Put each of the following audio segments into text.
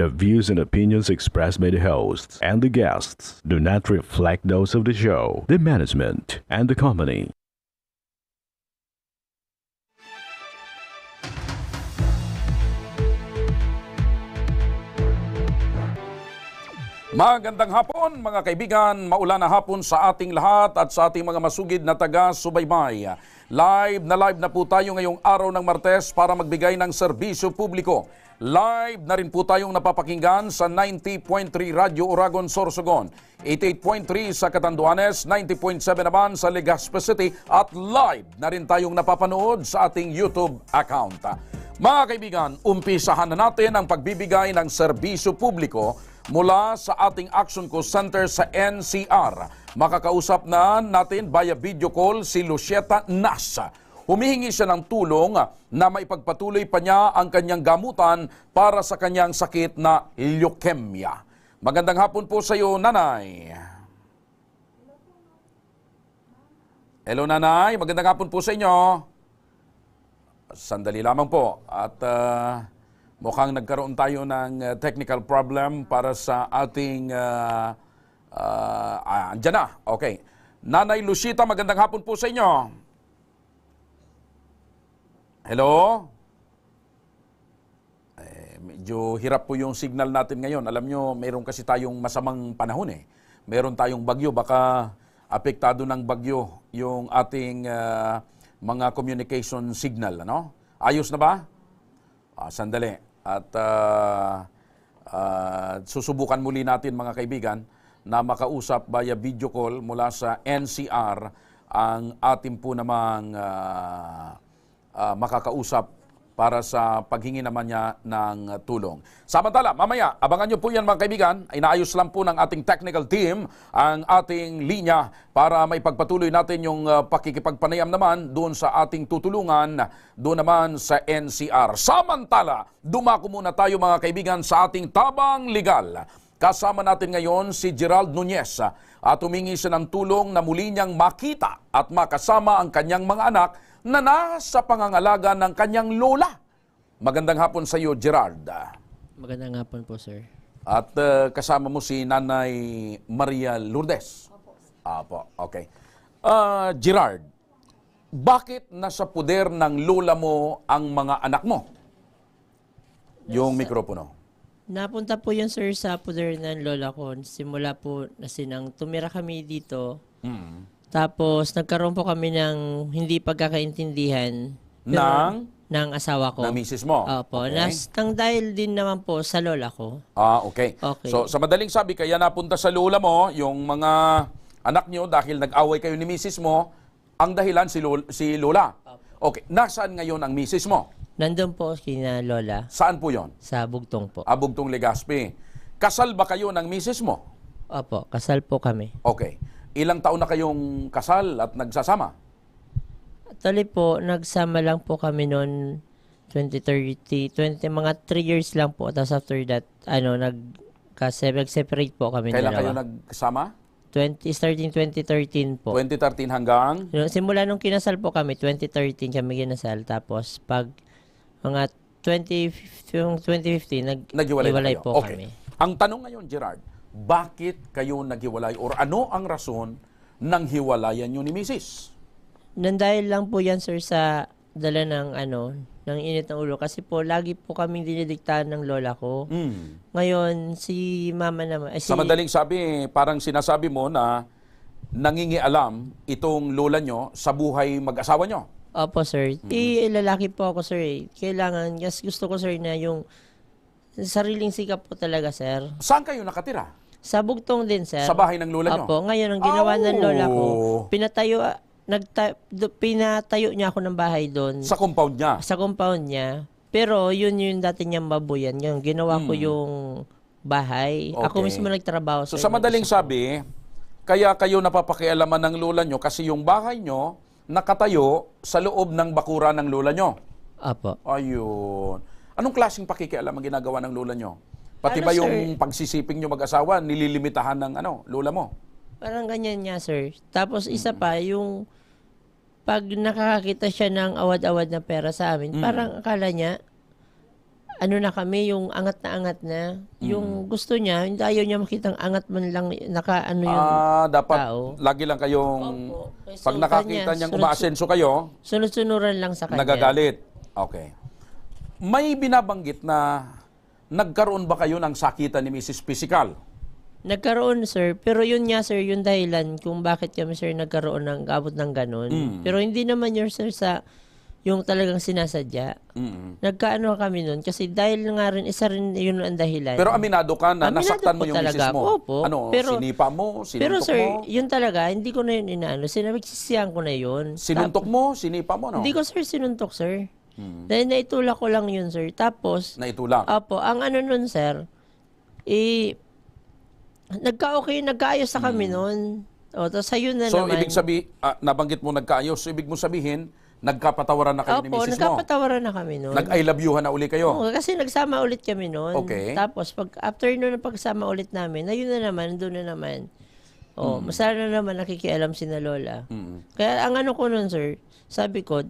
The views and opinions expressed by the hosts and the guests do not reflect those of the show, the management, and the company. Magandang hapon mga kaibigan, maulan na hapon sa ating lahat at sa ating mga masugid na taga-subaybay. Live na po tayo ngayong araw ng Martes para magbigay ng serbisyo publiko. Live na rin po tayong napapakinggan sa 90.3 Radyo Oragon, Sorsogon, 88.3 sa Catanduanes, 90.7 naman sa Legazpi City at live na rin tayong napapanood sa ating YouTube account. Mga kaibigan, umpisahan na natin ang pagbibigay ng serbisyo publiko mula sa ating Action Call Center sa NCR. Makakausap na natin via video call si Lucieta Nasa. Humihingi siya ng tulong na maipagpatuloy pa niya ang kanyang gamutan para sa kanyang sakit na leukemia. Magandang hapon po sa iyo, Nanay. Hello, Nanay. Magandang hapon po sa inyo. Sandali lamang po. At mukhang nagkaroon tayo ng technical problem para sa ating... andyan na. Okay. Nanay Lucieta, magandang hapon po sa inyo. Hello? Medyo hirap po yung signal natin ngayon. Alam nyo, mayroon kasi tayong masamang panahon eh. Mayroon tayong bagyo. Baka apektado ng bagyo yung ating mga communication signal. Ano? Ayos na ba? Sandali. At susubukan muli natin mga kaibigan na makausap via video call mula sa NCR ang ating po namang makakausap para sa paghingi naman niya ng tulong. Samantala, mamaya, abangan nyo po yan mga kaibigan, inaayos lang po ng ating technical team ang ating linya para maipagpatuloy natin yung pakikipagpanayam naman doon sa ating tutulungan, doon naman sa NCR. Samantala, dumako muna tayo mga kaibigan sa ating tabang legal. Kasama natin ngayon si Gerald Nunez at humingi siya ng tulong na muli niyang makita at makasama ang kanyang mga anak na nasa pangangalaga ng kanyang lola. Magandang hapon sa iyo, Gerald. Magandang hapon po, sir. At kasama mo si Nanay Maria Lourdes. Apo, okay. Gerard, bakit nasa puder ng lola mo ang mga anak mo? Yung mikropono. Napunta po yun, sir, sa puder ng lola ko. Simula po na tumira kami dito. Tapos, nagkaroon po kami ng hindi pagkakaintindihan ng asawa ko. Ng misis mo? Opo. Okay. Nang dahil din naman po sa lola ko. Okay. Okay. So, sa madaling sabi, kaya napunta sa lola mo, yung mga anak nyo, dahil nag-away kayo ni misis mo, ang dahilan si lola. Okay. Nasaan ngayon ang misis mo? Nandun po kina lola. Saan po yon? Sa Bugtong po. Bugtong, Legazpi. Kasal ba kayo ng misis mo? Opo. Kasal po kami. Okay. Ilang taon na kayong kasal at nagsasama? Actually po, nagsama lang po kami noon 2030, mga 3 years lang po. Tapos after that, nag-separate po kami. Kailan kayo dalawa. nagsama? Starting 2013 po. 2013 hanggang? Simula nung kinasal po kami, 2013 kami kinasal. Tapos pag mga 2015, naghiwalay po kami. Ang tanong ngayon, Gerard, bakit kayo naghiwalay or ano ang rason ng hiwalayan nyo ni Mrs.? Nandahil lang po yan, sir, sa dala ng ng init ng ulo. Kasi po, lagi po kaming dinidiktahan ng lola ko. Ngayon, si mama naman... Sa madaling sabi, parang sinasabi mo na nangingialam itong lola nyo sa buhay mag-asawa nyo. Opo, sir. Lalaki po ako, sir. Kailangan, gusto ko, sir, na yung sariling sikap po talaga, sir. Saan kayo nakatira? Sa Bugtong din, sir. Sa bahay ng lola nyo? Opo. Ngayon, ang ginawa ng lola ko, pinatayo niya ako ng bahay doon. Sa compound niya? Sa compound niya. Pero yun yung dati niyang babuyan. Yung ginawa ko yung bahay. Okay. Ako mismo nagtrabaho. So sa madaling sabi, kaya kayo napapakialaman ng lola nyo kasi yung bahay nyo nakatayo sa loob ng bakura ng lola nyo. Opo. Ayun. Anong klaseng pakikialam ang ginagawa ng lola nyo? Pati ba sir, yung pagsisiping nyo mag-asawa, nililimitahan ng lola mo? Parang ganyan niya, sir. Tapos isa pa, yung pag nakakakita siya ng awad-awad na pera sa amin, parang akala niya, ano na kami, yung angat na. Yung gusto niya, hindi ayaw niya makitang angat man lang, ano yung Dapat tao. lagi lang kayong, Opo. pag So, nakakita kanya, niyang umaasenso kayo, sunod-sunuran lang sa kanya. nagagalit. Okay. May binabanggit na nagkaroon ba kayo ng sakitan ni Mrs. Physical? Nagkaroon, sir. Pero yun nga, sir, yung dahilan kung bakit kami, sir, nagkaroon ng abot ng ganun. Pero hindi naman yun, sir, sa yung talagang sinasadya. Nagkaano kami nun. Kasi dahil nga rin, isa rin yun ang dahilan. Pero aminado ka na Aminado nasaktan mo po yung talaga. misis mo? Opo. Ano, Pero- sinipa mo? Sinuntok Pero, sir, mo? yun talaga, hindi ko na yun inaano. Sinabigsisiyan ko na yun. Sinuntok mo? Sinipa mo, no? Hindi ko, sir, sinuntok, sir. Dahil naitulak ko lang yun, sir. Tapos, Naitulak. opo, ang ano nun, sir, nagkaayos na kami nun. O, tapos ayun na So, naman. ibig sabihin, nabanggit mo nagkaayos. So, ibig mo sabihin, nagkapatawaran na kayo ni Opo, misis mo? nagkapatawaran na kami nun. Nag-I love you na uli kayo? Oo, kasi nagsama ulit kami nun. Okay. Tapos, after nun ang pagsama ulit namin, ayun na naman, doon na naman. O, masaya na naman nakikialam si na Lola. Kaya ang ano ko nun, sir, sabi ko,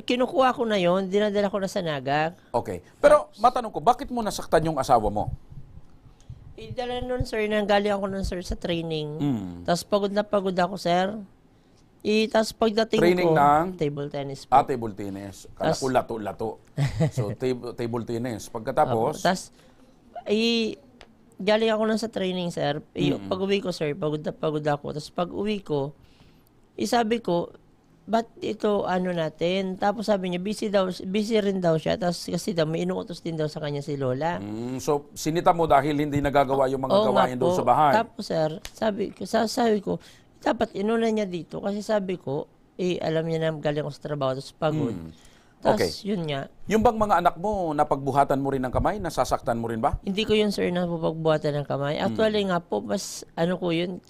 kinukuha ko na yon, dinadala ko na sa Naga. Okay. Pero, matanong ko, bakit mo nasaktan yung asawa mo? Dala nun, sir, nanggaling ako nun, sir, sa training. Tapos pagod na pagod ako, sir. Tapos pagdating Training ko, ng? table tennis po. Table tennis. Kala ko lato-lato. So, table tennis. Pagkatapos, Tapos, galing ako nun sa training, sir. Pag uwi ko, sir, pagod na pagod ako. Tapos pag uwi ko, sabi ko, ba't ito ano natin? Tapos sabi niya, busy rin daw siya. Tapos kasi daw, may inuutos din daw sa kanya si Lola. so, sinita mo dahil hindi nagagawa yung mga Oo nga gawain doon po. sa bahay. Tapos sir, sabi ko, dapat inuna niya dito. Kasi sabi ko, alam niya na galing ako sa trabaho, tapos pagod. Tapos Okay. yun nga. Yung bang mga anak mo, napagbuhatan mo rin ng kamay? Nasasaktan mo rin ba? Hindi ko yun, sir, na pagbuhatan ng kamay. Actually nga po, mas ano ko yun,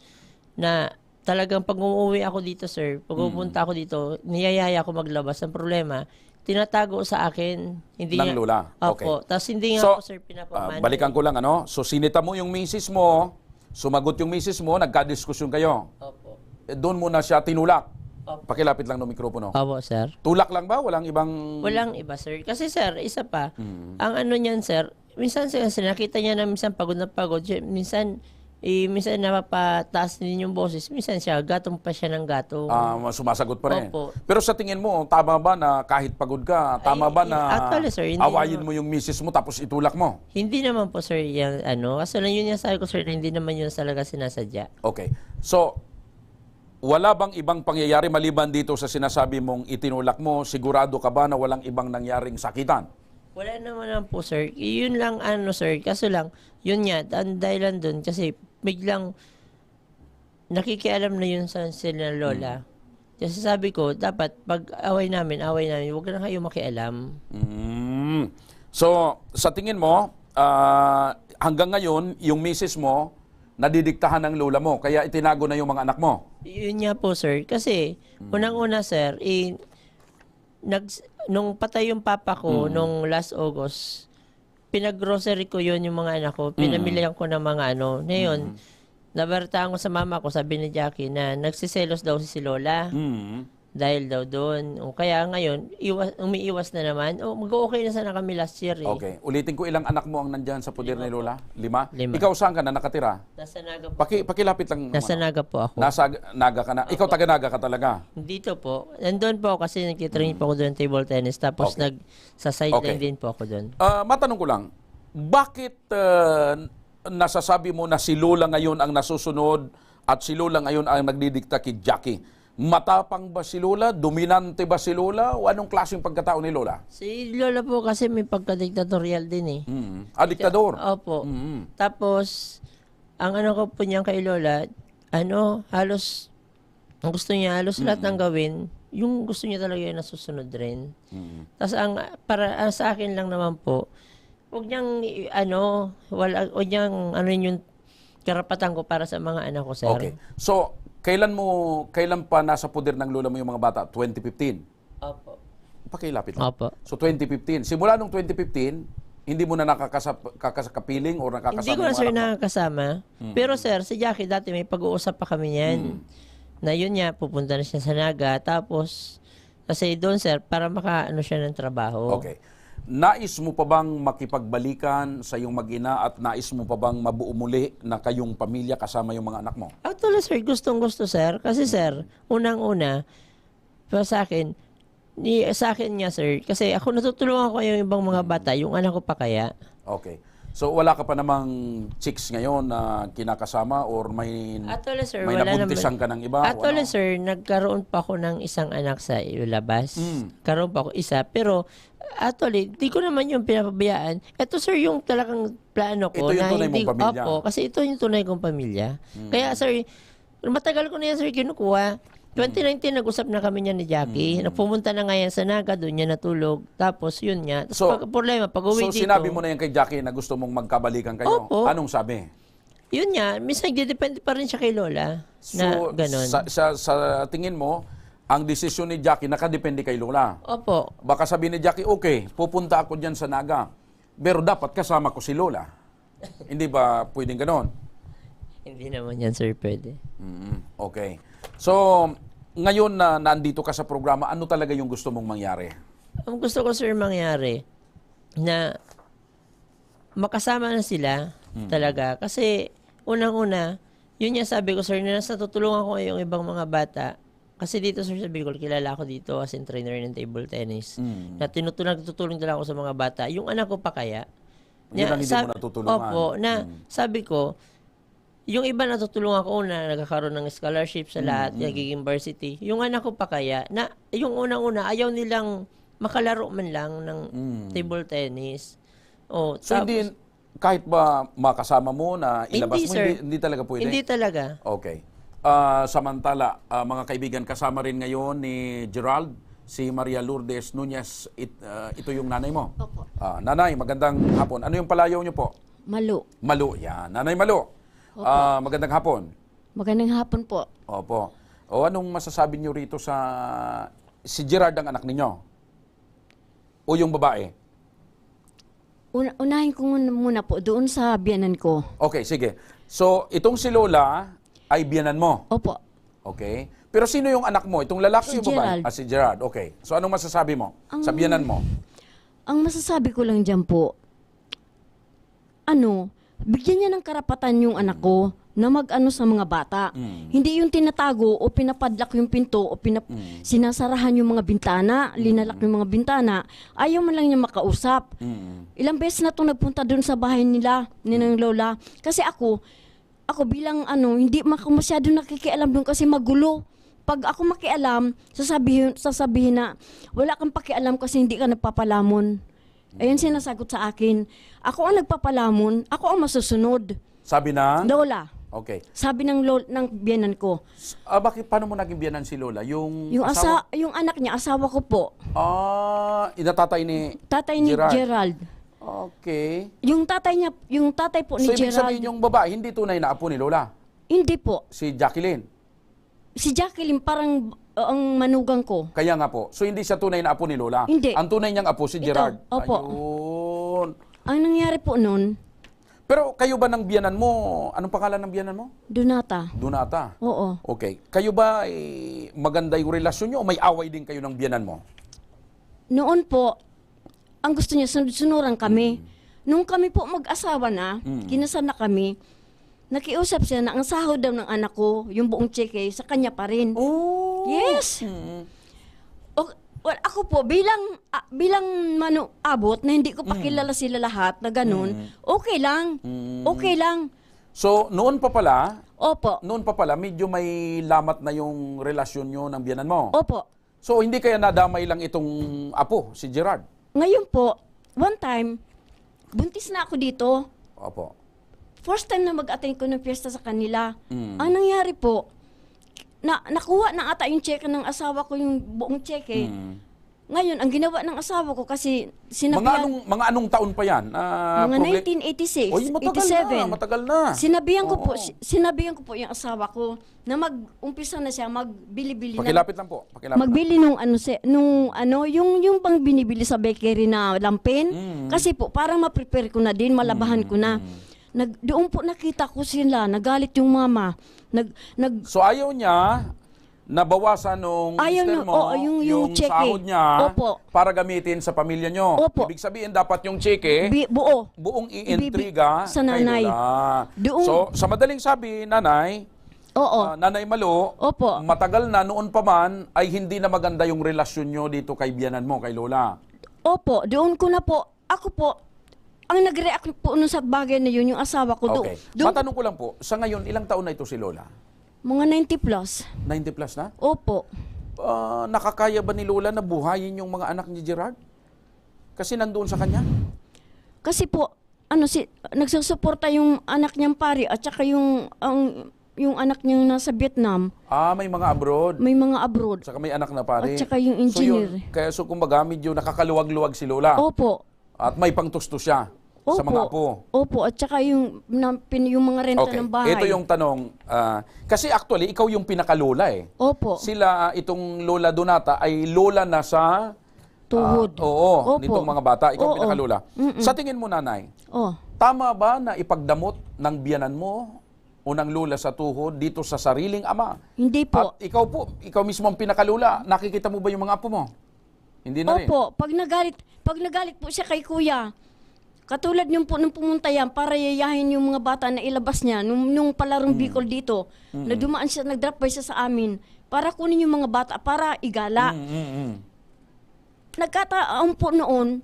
na talagang pag umuwi ako dito, sir, pag pupunta ako dito, niyayaya ako maglabas. Ang problema, tinatago sa akin. Hindi Ng lola. Okay. Opo. Tapos hindi nga So, ako, sir, pinapamana. balikan ko lang, ano? So, sinita mo yung misis mo, sumagot yung misis mo, nagka-diskusyon kayo. Opo. Doon mo na siya tinulak. Opo. Pakilapit lang ng mikropono. Opo, sir. Tulak lang ba? Walang ibang... Walang iba, sir. Kasi, sir, isa pa, ang ano niyan, sir, minsan, sir, nakita niya na minsan pagod na pagod. Minsan, minsan napapataas din yung boses. Minsan siya, gatong pa siya ng gatong. Sumasagot pa rin. Opo. Pero sa tingin mo, tama ba na kahit pagod ka, tama ba na actually, sir, hindi awayin naman. mo yung misis mo tapos itulak mo? Hindi naman po, sir, yung ano. Kasi lang yun yung sabi ko, sir, na hindi naman yun talaga sinasadya. Okay. So, wala bang ibang pangyayari maliban dito sa sinasabi mong itinulak mo? Sigurado ka ba na walang ibang nangyaring sakitan? Wala naman po, sir. Yun lang, ano, sir. Kaso lang, yun nga, ang dahilan dun, kasi biglang nakikialam na yun sa sila lola. Kasi sabi ko, dapat pag away namin, huwag na kayo makialam. So, sa tingin mo, hanggang ngayon, yung misis mo, nadidiktahan ng lola mo, kaya itinago na yung mga anak mo. Yun nga po, sir. Kasi, unang-una, sir, nung patay yung papa ko, nung last August, pinag-grocery ko yun yung mga anak ko. Pinamilihan ko ng mga ano. Ngayon, nabalitaan ko sa mama ko, sabi ni Jackie, na nagsiselos daw si Lola. Dahil daw doon. O kaya ngayon, umiiwas na naman. Mag-okay na sana kami last year eh. Okay. Ulitin ko, ilang anak mo ang nandyan sa poder ni lola? 5? Lima. Ikaw saan ka na nakatira? Nasa Naga po. Pakilapit lang. Nasa ano. Naga po ako. Nasa Naga ka na. Ikaw taga-Naga ka talaga. Dito po. Nandun po ako kasi nagtitrain po ako doon table tennis. Tapos Okay. sa sideline Okay. din po ako doon. Matanong ko lang, bakit nasasabi mo na si Lola ngayon ang nasusunod at si Lola ngayon ang nagdidikta kay Jackie? Matapang ba si Lola? Dominante ba si Lola? O anong klaseng pagkatao ni Lola? Si Lola po kasi may pagka-diktatorial din eh. Diktador. Opo. Tapos, ang ano ko po niyan kay Lola, halos, ang gusto niya, halos lahat ng gawin, yung gusto niya talaga yung nasusunod rin. Tapos, para sa akin lang naman po, huwag niyang, huwag niyang, yung karapatan ko para sa mga anak ko, sir. Okay. So, kailan pa nasa poder ng lola mo yung mga bata? 2015? Opo. Pakilapit lang. Opo. So, 2015. Simula nung 2015, hindi mo na nakakapiling o nakakasama Hindi ko na, yung sir, anak mo? nakakasama. Pero, sir, si Jackie dati may pag-uusap pa kami yan. Na yun niya, pupunta na siya sa Naga. Tapos, kasi doon, sir, para siya ng trabaho. Okay. nais mo pa bang makipagbalikan sa iyong mag-ina at nais mo pa bang mabuo muli na kayong pamilya kasama yung mga anak mo? Actually, sir, gustong-gusto, sir. Kasi, sir, unang-una, para sa akin, sa akin nga, sir, kasi ako natutulungan ko yung ibang mga bata, yung anak ko pa kaya. Okay. So wala ka pa namang chicks ngayon na kinakasama or may Actually, sir, may wala nabuntisan ka ng iba? Actually, o ano? sir, nagkaroon pa ako ng isang anak sa labas. Karoon pa ako isa. Pero, actually, di ko naman yung pinapabayaan. Ito, sir, yung talagang plano ko. Ito yung na tunay mong pamilya. Opo, kasi ito yung tunay kong pamilya. Kaya, sir, matagal ko na yan, sir, kinukuha. 2019, nag-usap na kami niya ni Jackie. Nagpumunta na nga yan sa Naga, doon niya natulog. Tapos, yun nga. Tapos, problema, pag-uwi dito. sinabi mo na yan kay Jackie na gusto mong magkabalikan kayo? Opo. Anong sabi? Yun nga, minsan depende pa rin siya kay Lola. Na So, ganon. sa tingin mo, ang desisyon ni Jackie nakadepende kay Lola. Opo. Baka sabihin ni Jackie, okay, pupunta ako dyan sa Naga. Pero dapat kasama ko si Lola. Hindi ba pwedeng ganon? Hindi naman yan, sir, pwede. Okay. So, ngayon na nandito ka sa programa, ano talaga yung gusto mong mangyari? Ang gusto ko, sir, mangyari na makasama na sila talaga. Kasi, unang-una, yun yung sabi ko, sir, na nasa tutulungan ko yung ibang mga bata. Kasi dito, sir, sa Bicol, kilala ko dito as in trainer ng table tennis. Na nagtutulong talaga ako sa mga bata. Yung anak ko pa kaya. Yun ang hindi mo natutulungan. Opo, na sabi ko, yung iba natutulungan ko na nagkakaroon ng scholarship sa lahat, nagiging varsity. Yung anak ko pa kaya, na yung unang-una, ayaw nilang makalaro man lang ng table tennis. O, So, hindi, kahit ba makasama mo na ilabas Hindi, mo, sir. hindi talaga pwede? Hindi talaga. Okay. Samantala, mga kaibigan, kasama rin ngayon ni Gerald, si Maria Lourdes Nunez. Ito yung nanay mo? Opo. Nanay, magandang hapon. Ano yung palayaw niyo po? Malo. Malu. Yan. Nanay Malu. Magandang hapon. Magandang hapon po. Opo. O anong masasabi niyo rito sa si Gerard ang anak ninyo? O yung babae? Unahin ko muna po doon sa biyanan ko. Okay, sige. So, itong si Lola ay biyanan mo. Opo. Okay. Pero sino yung anak mo? Itong lalaki o Si yung babae? Gerald. Si Gerard. Okay. So, anong masasabi mo sa biyanan mo? Ang masasabi ko lang dyan po, bigyan niya ng karapatan yung anak ko na mag-ano sa mga bata. Hindi yung tinatago o pinapadlak yung pinto o sinasarahan yung mga bintana, linalak yung mga bintana. Ayaw man lang niya makausap. Ilang beses na itong nagpunta doon sa bahay nila, ni ng lola. Kasi ako bilang hindi masyado nakikialam doon kasi magulo. Pag ako makialam, sasabihin na wala kang pakialam kasi hindi ka nagpapalamon. Ayun sinasagot sa akin. Ako ang nagpapalamon, ako ang masusunod. Sabi na? Lola. Okay. Sabi ng biyanan ko. Paano mo naging biyanan si Lola? Yung Yung anak niya, asawa ko po. Inatatay ni Tatay ni Gerald. Okay. Yung tatay po ni So, ibig Gerald. sabihin yung babae, hindi tunay na apo ni Lola? Hindi po. Si Jacqueline? Si Jacqueline parang ang manugang ko. Kaya nga po. So, hindi siya tunay na apo ni Lola? Hindi. Ang tunay niyang apo, si Gerard? Opo. Ayun. Ang nangyari po noon, Pero kayo ba ng biyanan mo, anong pangalan ng biyanan mo? Donata. Donata. Oo. Okay. Kayo ba maganda yung relasyon nyo o may away din kayo ng biyanan mo? Noon po, ang gusto niya, sunod-sunuran kami. Nung kami po mag-asawa na, kinasal na kami, nakiusap siya na ang sahod daw ng anak ko, yung buong cheque, sa kanya pa rin. Oh. Yes! Well, ako po, bilang abot na hindi ko pa kilala sila lahat na ganun, okay lang. Okay lang. So, noon pa pala, Opo. medyo may lamat na yung relasyon nyo ng biyanan mo. Opo. So, hindi kaya nadamay lang itong apo, si Gerard? Ngayon po, one time, buntis na ako dito. Opo. First time na mag-attend ko ng piyesta sa kanila. Ang nangyari po, nakuha na ata yung cheque ng asawa ko, yung buong cheque. Ngayon, ang ginawa ng asawa ko kasi sinabihan... Mga anong taon pa yan? Mga 1986, Oy, matagal 87. na. Sinabihan ko po yung asawa ko na mag-umpisa na siya magbili-bili Pakilapit lang po. magbili nung yung pang binibili sa bakery na lampin. Kasi po parang ma-prepare ko na din, malabahan ko na. Doon po nakita ko sila, nagalit yung mama. So ayaw niya nabawasan nung Ayaw mister nyo- mo oo, yung cheque. sahod niya Opo. para gamitin sa pamilya nyo. Opo. Ibig sabihin, dapat yung cheque, Buo. buong iintriga Sa nanay. kay Lola. Doon- So, sa madaling sabi, nanay, Oo. Nanay Malu, Opo. matagal na noon pa man ay hindi na maganda yung relasyon nyo dito kay biyanan mo, kay Lola. Opo, doon ko na po, ako po, ang nag-react po nun sa bagay na yun, yung asawa ko. Okay. Doon, Matanong ko lang po, sa ngayon, ilang taon na ito si Lola? mga 90 plus. 90 plus na? Opo. Nakakaya ba ni Lola na buhayin yung mga anak ni Gerard? Kasi nandoon sa kanya? Kasi po, nagsusuporta yung anak niyang pari at saka yung anak niyang nasa Vietnam, May mga abroad. may mga abroad. Saka may anak na pare. At saka yung engineer. So kumbaga medyo nakakaluwag-luwag si Lola. Opo. At may pangtusto siya sa mga apo. Opo, at saka yung mga renta Okay, ng bahay. ito yung tanong. Kasi actually, ikaw yung pinakalola eh. Opo. Sila, itong Lola Donata, ay lola na sa... Tuhod. Oo, Opo. nitong mga bata. Ikaw Oo. pinakalola. Sa tingin mo, nanay, Oh. tama ba na ipagdamot ng biyanan mo o ng lola sa tuhod dito sa sariling ama? Hindi po. At ikaw mismo ang pinakalola, nakikita mo ba yung mga apo mo? Hindi na rin. Opo, pag nagalit po siya kay kuya, katulad nung po nung pumunta yan para yayahin yung mga bata na ilabas niya nung palarong Bicol dito, na dumaan siya, nag-drop by siya sa amin para kunin yung mga bata para igala. Nagkataon po noon,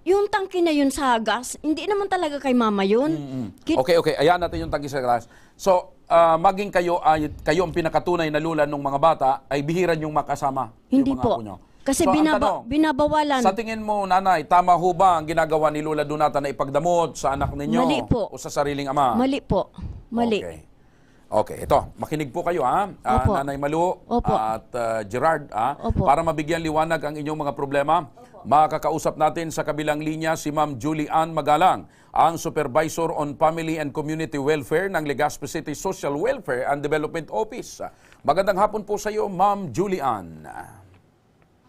yung tangke na yun sa gas, hindi naman talaga kay mama yun. Okay. Ayan natin yung tangki sa glass. So, maging kayo ang pinakatunay na lola ng mga bata, ay bihiran yung makasama Hindi yung mga po. apo nyo. Kasi So, ang tanong, binabawalan. sa tingin mo, nanay, tama ho ba ang ginagawa ni Lola Donata na ipagdamot sa anak ninyo? Mali po. O sa sariling ama? Mali po. Mali. Okay, ito. Makinig po kayo, ha? Opo. Nanay Malu Opo. at Gerard, Opo. para mabigyan liwanag ang inyong mga problema. Makakausap natin sa kabilang linya si Ma'am Julie Ann Magalang, ang Supervisor on Family and Community Welfare ng Legazpi City Social Welfare and Development Office. Magandang hapon po sa iyo, Ma'am Julie Ann.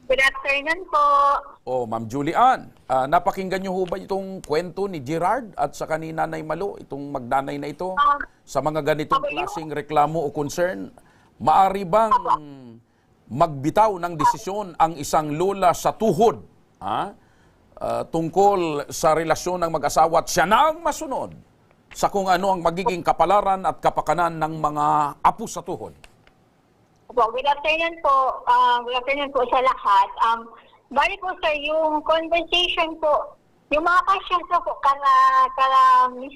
Good afternoon po. Ma'am Julie Ann, napakinggan niyo ho ba itong kwento ni Gerard at saka ni Nanay Malu, itong magnanay na ito, sa mga ganitong klaseng reklamo o concern? Maari bang magbitaw ng desisyon ang isang lola sa tuhod tungkol sa relasyon ng mag-asawa at siya na ang masunod sa kung ano ang magiging kapalaran at kapakanan ng mga apo sa tuhod? Good afternoon po. Good afternoon po sa lahat. Bali po sir, yung conversation po, yung mga questions po kala Miss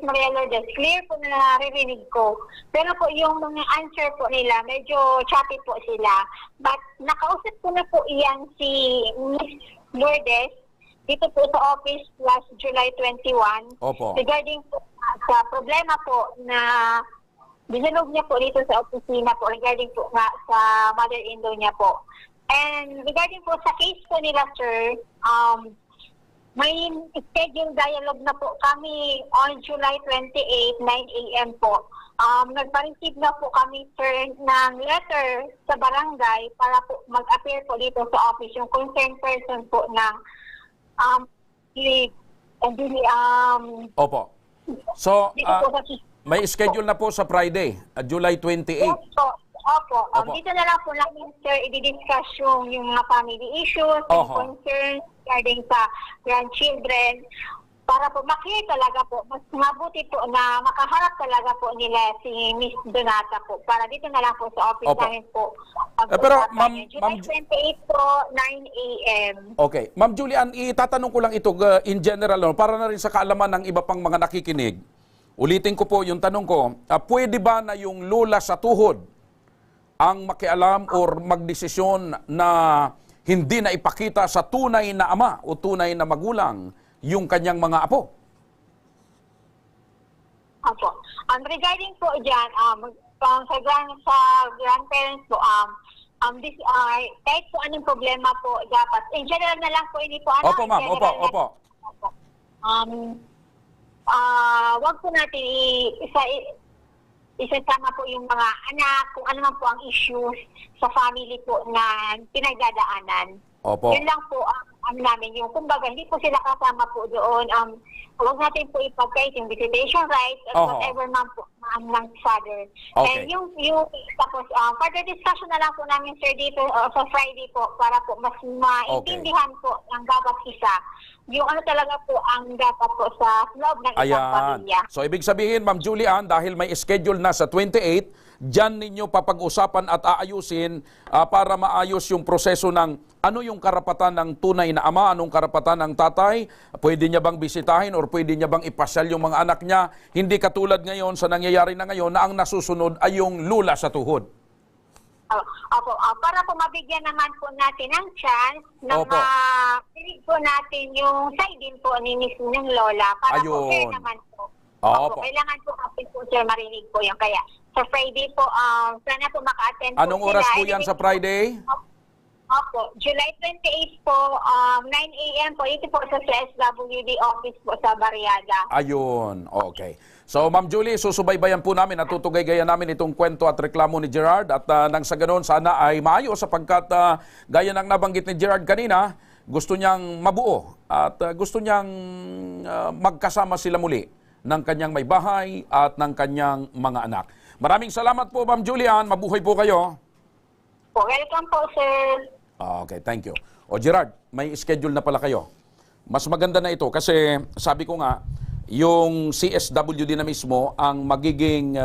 Maria Lourdes, clear po na naririnig ko. Pero po yung mga answer po nila, medyo choppy po sila. But nakausap ko na po iyan si Miss Lourdes dito po sa office last July 21. Opo. Regarding po sa problema po na dinulog niya po dito sa opisina po regarding po nga sa mother-in-law niya po. And regarding po sa case po nila, sir, may scheduled dialogue na po kami on July 28, 9 a.m. po. Nagpa-receive na po kami, sir, ng letter sa barangay para po mag-appear po dito sa office yung concerned person po ng Opo. So, dito po sa may schedule na po sa Friday, July 28. Opo. Opo. Dito na lang po namin, sir, i-discuss yung mga family issues, yung concerns regarding sa grandchildren, para po makita talaga po, mas mabuti po na makaharap talaga po nila si Miss Donata po, para dito na lang po sa office Opo. namin po. Pero, July 28 po, 9 a.m. Okay. Ma'am Julian, itatanong ko lang ito in general, para na rin sa kaalaman ng iba pang mga nakikinig. Ulitin ko po yung tanong ko, pwede ba na yung lola sa tuhod ang makialam or magdesisyon na hindi na ipakita sa tunay na ama o tunay na magulang yung kanyang mga apo? Opo. Regarding po dyan, sa grandparents po, kahit po anong problema po dapat, in general na lang po, hindi po Opo, ma'am. Opo. Wag po natin isasama po yung mga anak, kung ano man po ang issues sa family po na pinagdadaanan. Opo. Yun lang po ang namin yung, kumbaga, hindi po sila kasama po doon. Huwag natin po ipagkait yung visitation rights at Oho. whatever man po ng father. Okay. And yung tapos, further discussion na lang po namin, sir, dito sa Friday po para po mas maintindihan po ng bawat isa yung ano talaga po ang dapat po sa loob ng isang Ayan. pamilya. So, ibig sabihin, Ma'am Julian, dahil may schedule na sa 28, dyan ninyo papag-usapan at aayusin para maayos yung proseso ng ano yung karapatan ng tunay na ama, anong karapatan ng tatay, pwede niya bang bisitahin or pwede niya bang ipasyal yung mga anak niya. Hindi katulad ngayon sa nangyayari na ngayon na ang nasusunod ay yung lula sa tuhod. Opo, para po mabigyan naman po natin ang chance na Opo. marinig po natin yung side din po ni mismo ng lola para po fair Ayun. naman po. Opo. Kailangan po kapit po sir marinig po yung kaya sa Friday po, sana po maka-attend Anong po oras sila. po yan sa Friday? Opo, July 28 po, 9 a.m. po, ito po sa SWD office po sa Barriada. Ayun, okay. So, Ma'am Julie, susubaybayan po namin at tutugay-gayan namin itong kwento at reklamo ni Gerard at nang sa ganoon sana ay maayos sapagkat gaya ng nabanggit ni Gerard kanina, gusto niyang mabuo at gusto niyang magkasama sila muli ng kanyang may bahay at ng kanyang mga anak. Maraming salamat po, Ma'am Julian. Mabuhay po kayo. Welcome po, sir. Okay, thank you. O Gerard, may schedule na pala kayo. Mas maganda na ito kasi sabi ko nga, yung CSWD na mismo ang magiging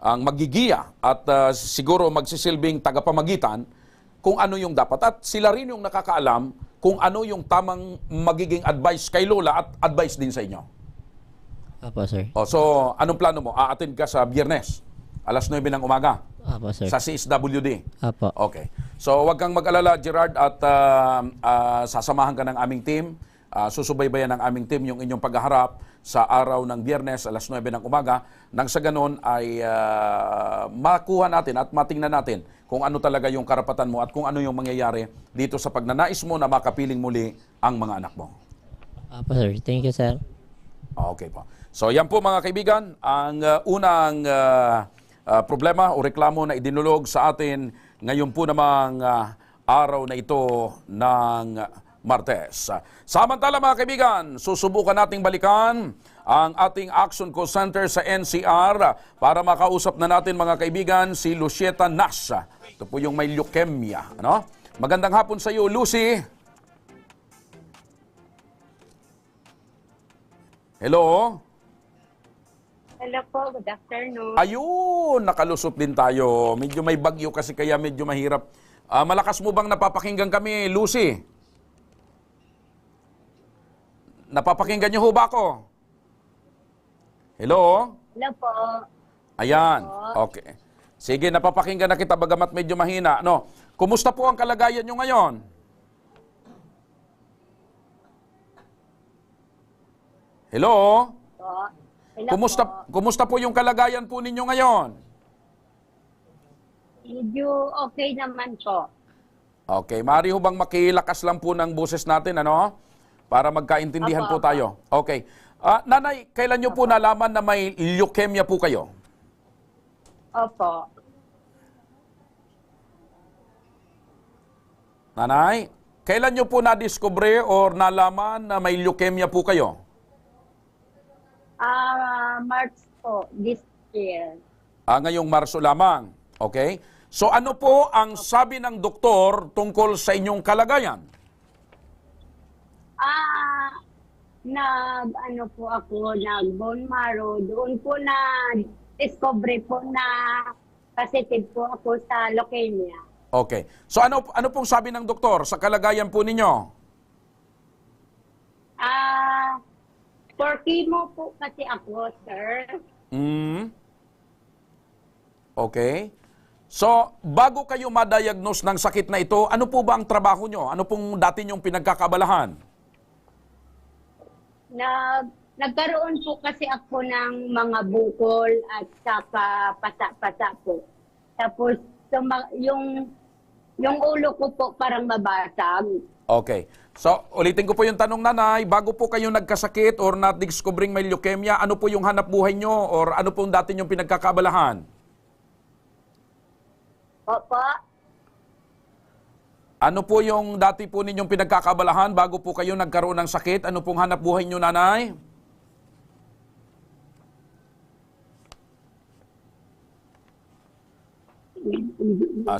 ang magigiya at siguro magsisilbing tagapamagitan kung ano yung dapat. At sila rin yung nakakaalam kung ano yung tamang magiging advice kay Lola at advice din sa inyo. Apo, sir. O, so, anong plano mo? A-attend ka sa Biyernes, alas 9 ng umaga, Apo, sir. sa CSWD. Apo. Okay. So, wag kang mag-alala, Gerard, at sasamahan ka ng aming team. Susubaybayan ng aming team yung inyong paghaharap sa araw ng Biyernes, alas 9 ng umaga. Nang sa ganon ay makuha natin at matingnan natin kung ano talaga yung karapatan mo at kung ano yung mangyayari dito sa pagnanais mo na makapiling muli ang mga anak mo. Apo, sir. Thank you, sir. Okay po. So, yan po mga kaibigan, ang unang problema o reklamo na idinulog sa atin ngayon po namang araw na ito ng Martes. Samantala mga kaibigan, susubukan nating balikan ang ating Action Call Center sa NCR para makausap na natin mga kaibigan si Lucieta Nas. Ito po yung may leukemia. Ano? Magandang hapon sa iyo, Lucy. Hello? Hello po, good afternoon. Ayun, nakalusot din tayo. Medyo may bagyo kasi kaya medyo mahirap. Malakas mo bang napapakinggan kami, Lucy? Napapakinggan niyo ho ba ako? Hello? Hello po. Ayan, okay. Sige, napapakinggan na kita bagamat medyo mahina. No, kumusta po ang kalagayan niyo ngayon? Hello? Hello Kumusta po yung kalagayan po ninyo ngayon? Medyo okay naman po. Okay, maaari ho bang makilakas lang po ng boses natin, ano? Para magkaintindihan po tayo. Okay. Nanay, kailan nyo po nalaman na may leukemia po kayo? Opo. Nanay, kailan nyo po na-discover or nalaman na may leukemia po kayo? March po, this year. Ngayong Marso lamang. Okay? So ano po ang sabi ng doktor tungkol sa inyong kalagayan? Nag-ano po ako, nag-bone marrow. Doon po na discover po na positive po ako sa leukemia. Okay. So ano pong sabi ng doktor sa kalagayan po ninyo? For chemo po kasi ako, sir. Okay. So, bago kayo ma-diagnose ng sakit na ito, ano po ba ang trabaho nyo? Ano pong dati nyong pinagkakabalahan? Nagkaroon po kasi ako ng mga bukol at saka pasa-pasa po. Tapos, yung ulo ko po parang mabasag. Okay. So, ulitin ko po yung tanong, nanay. Bago po kayo nagkasakit or na-discovering may leukemia, ano po yung hanap buhay nyo or ano po dati nyong pinagkakabalahan? Opo. Ano po yung dati po ninyong pinagkakabalahan bago po kayo nagkaroon ng sakit? Ano pong hanap buhay nyo, nanay?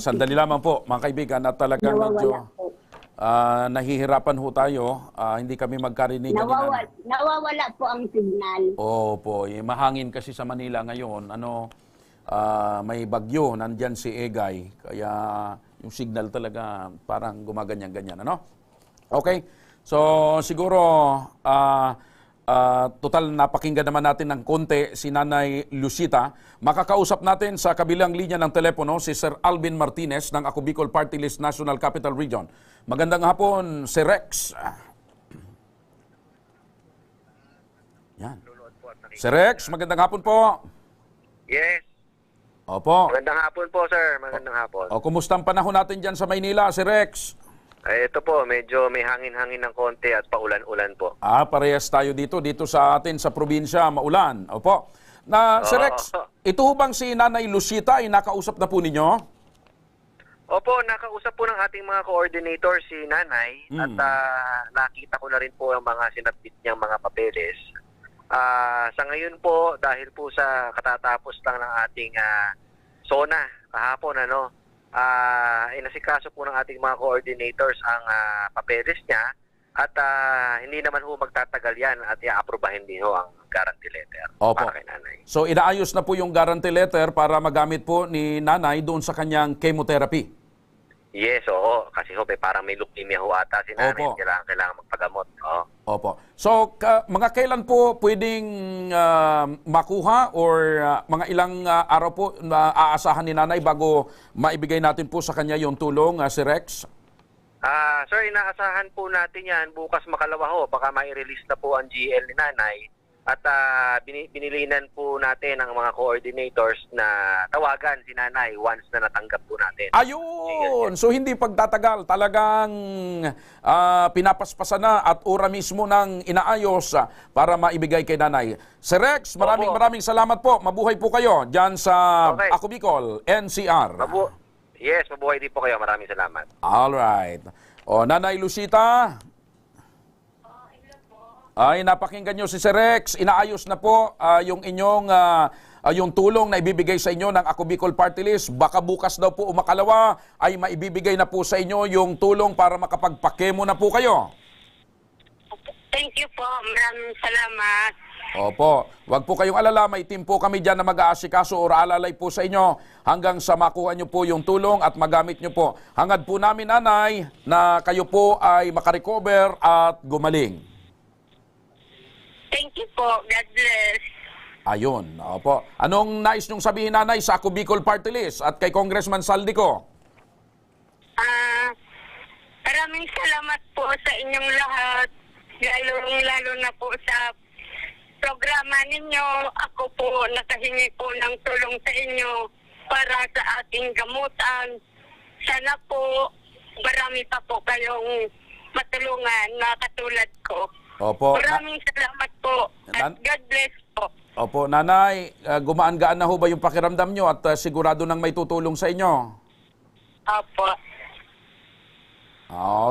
Sandali lamang po, mga kaibigan, at talagang medyo Nawawala po. nahihirapan ho tayo. Hindi kami magkarinig. Nawawala po ang signal. Opo, mahangin kasi sa Manila ngayon. May bagyo, nandyan si Egay. Kaya yung signal talaga parang gumaganyan-ganyan. Ano? Okay, so siguro total napakinggan naman natin ng konti si Nanay Lucita. Makakausap natin sa kabilang linya ng telepono si Sir Alvin Martinez ng Ako Bicol Party List National Capital Region. Magandang hapon, Sir Rex. Yan. Sir Rex, magandang hapon po. Yes. Opo. Magandang hapon po, sir. Magandang hapon. O, kumusta ang panahon natin dyan sa Maynila, Sir Rex? Ito po, medyo may hangin-hangin ng konti at paulan-ulan po. Parehas tayo dito sa atin sa probinsya, maulan. Opo. Sir Rex, ito ho bang si Nanay Lucita ay nakausap na po ninyo? Opo, nakausap po ng ating mga coordinator si Nanay at nakita ko na rin po ang mga sinabit niyang mga papeles. Sa ngayon po, dahil po sa katatapos lang ng ating SONA kahapon, inasikaso po ng ating mga coordinators ang papeles niya at hindi naman ho magtatagal yan at i-aprobahin din ho ang guarantee letter para kay Nanay. So inaayos na po yung guarantee letter para magamit po ni Nanay doon sa kanyang chemotherapy? Yes, oo. Kasi ho, parang may leukemia ho ata si Nanay. Opo. Kailangan magpagamot. Oo. Opo. So, mga kailan po pwedeng makuha or mga ilang araw po na aasahan ni Nanay bago maibigay natin po sa kanya yung tulong, si Rex? Sir, inaasahan po natin yan bukas makalawa ho. Baka mai-release na po ang GL ni Nanay. At binilinan po natin ang mga coordinators na tawagan si Nanay once na natanggap po natin. Ayun! So hindi pagtatagal, talagang pinapaspasan na at ora mismo ng inaayos para maibigay kay Nanay. Sir Rex, maraming salamat po. Mabuhay po kayo dyan sa Ako Bicol, NCR. Yes, mabuhay din po kayo. Maraming salamat. Alright. O, Nanay Lucita, ay napakinggan nyo si Sir Rex. Inaayos na po yung inyong yung tulong na ibibigay sa inyo ng Ako Bicol Party List. Baka bukas daw po umakalawa ay maibibigay na po sa inyo yung tulong para makapagpakemo na po kayo. Thank you po. Maraming salamat. Opo. Wag po kayong alala. May team po kami dyan na mag-aasikaso o alalay po sa inyo hanggang sa makuha nyo po yung tulong at magamit nyo po. Hangad po namin, Nanay, na kayo po ay makarecover at gumaling. Thank you po. God bless. Ayun, opo. Anong nais nyong sabihin, Nanay, sa Ako Bicol Party List at kay Congressman Saldico? Maraming salamat po sa inyong lahat. Lalo na po sa programa ninyo. Ako po nakahingi po ng tulong sa inyo para sa ating gamutan. Sana po marami pa po kayong matulungan na katulad ko. Opo. Maraming salamat po. At God bless po. Opo, Nanay, gumaan-gaan na ho ba yung pakiramdam nyo at sigurado nang may tutulong sa inyo? Opo.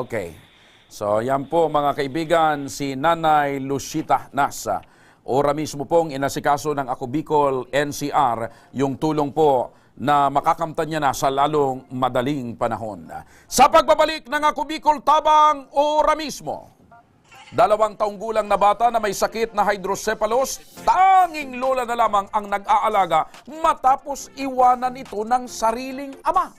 Okay. So, yan po mga kaibigan, si Nanay Lucita Nasa. Ora mismo pong inasikaso ng Ako Bicol NCR yung tulong po na makakamtan niya na sa lalong madaling panahon. Sa pagbabalik ng Ako Bicol Tabang, ora mismo, 2 taong gulang na bata na may sakit na hydrocephalus, tanging lola na lamang ang nag-aalaga matapos iwanan ito ng sariling ama.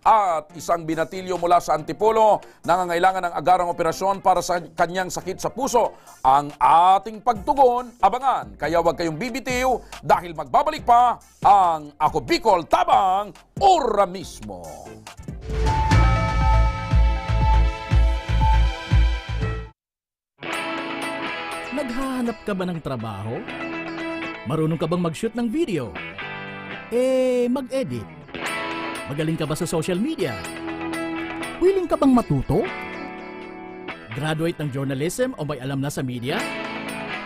At isang binatilyo mula sa Antipolo nangangailangan ng agarang operasyon para sa kanyang sakit sa puso. Ang ating pagtugon, abangan. Kaya huwag kayong bibitiw dahil magbabalik pa ang Ako Bicol Tabang ora mismo. Naghahanap ka ba ng trabaho? Marunong ka bang mag-shoot ng video? Mag-edit? Magaling ka ba sa social media? Willing ka bang matuto? Graduate ng journalism o may alam na sa media?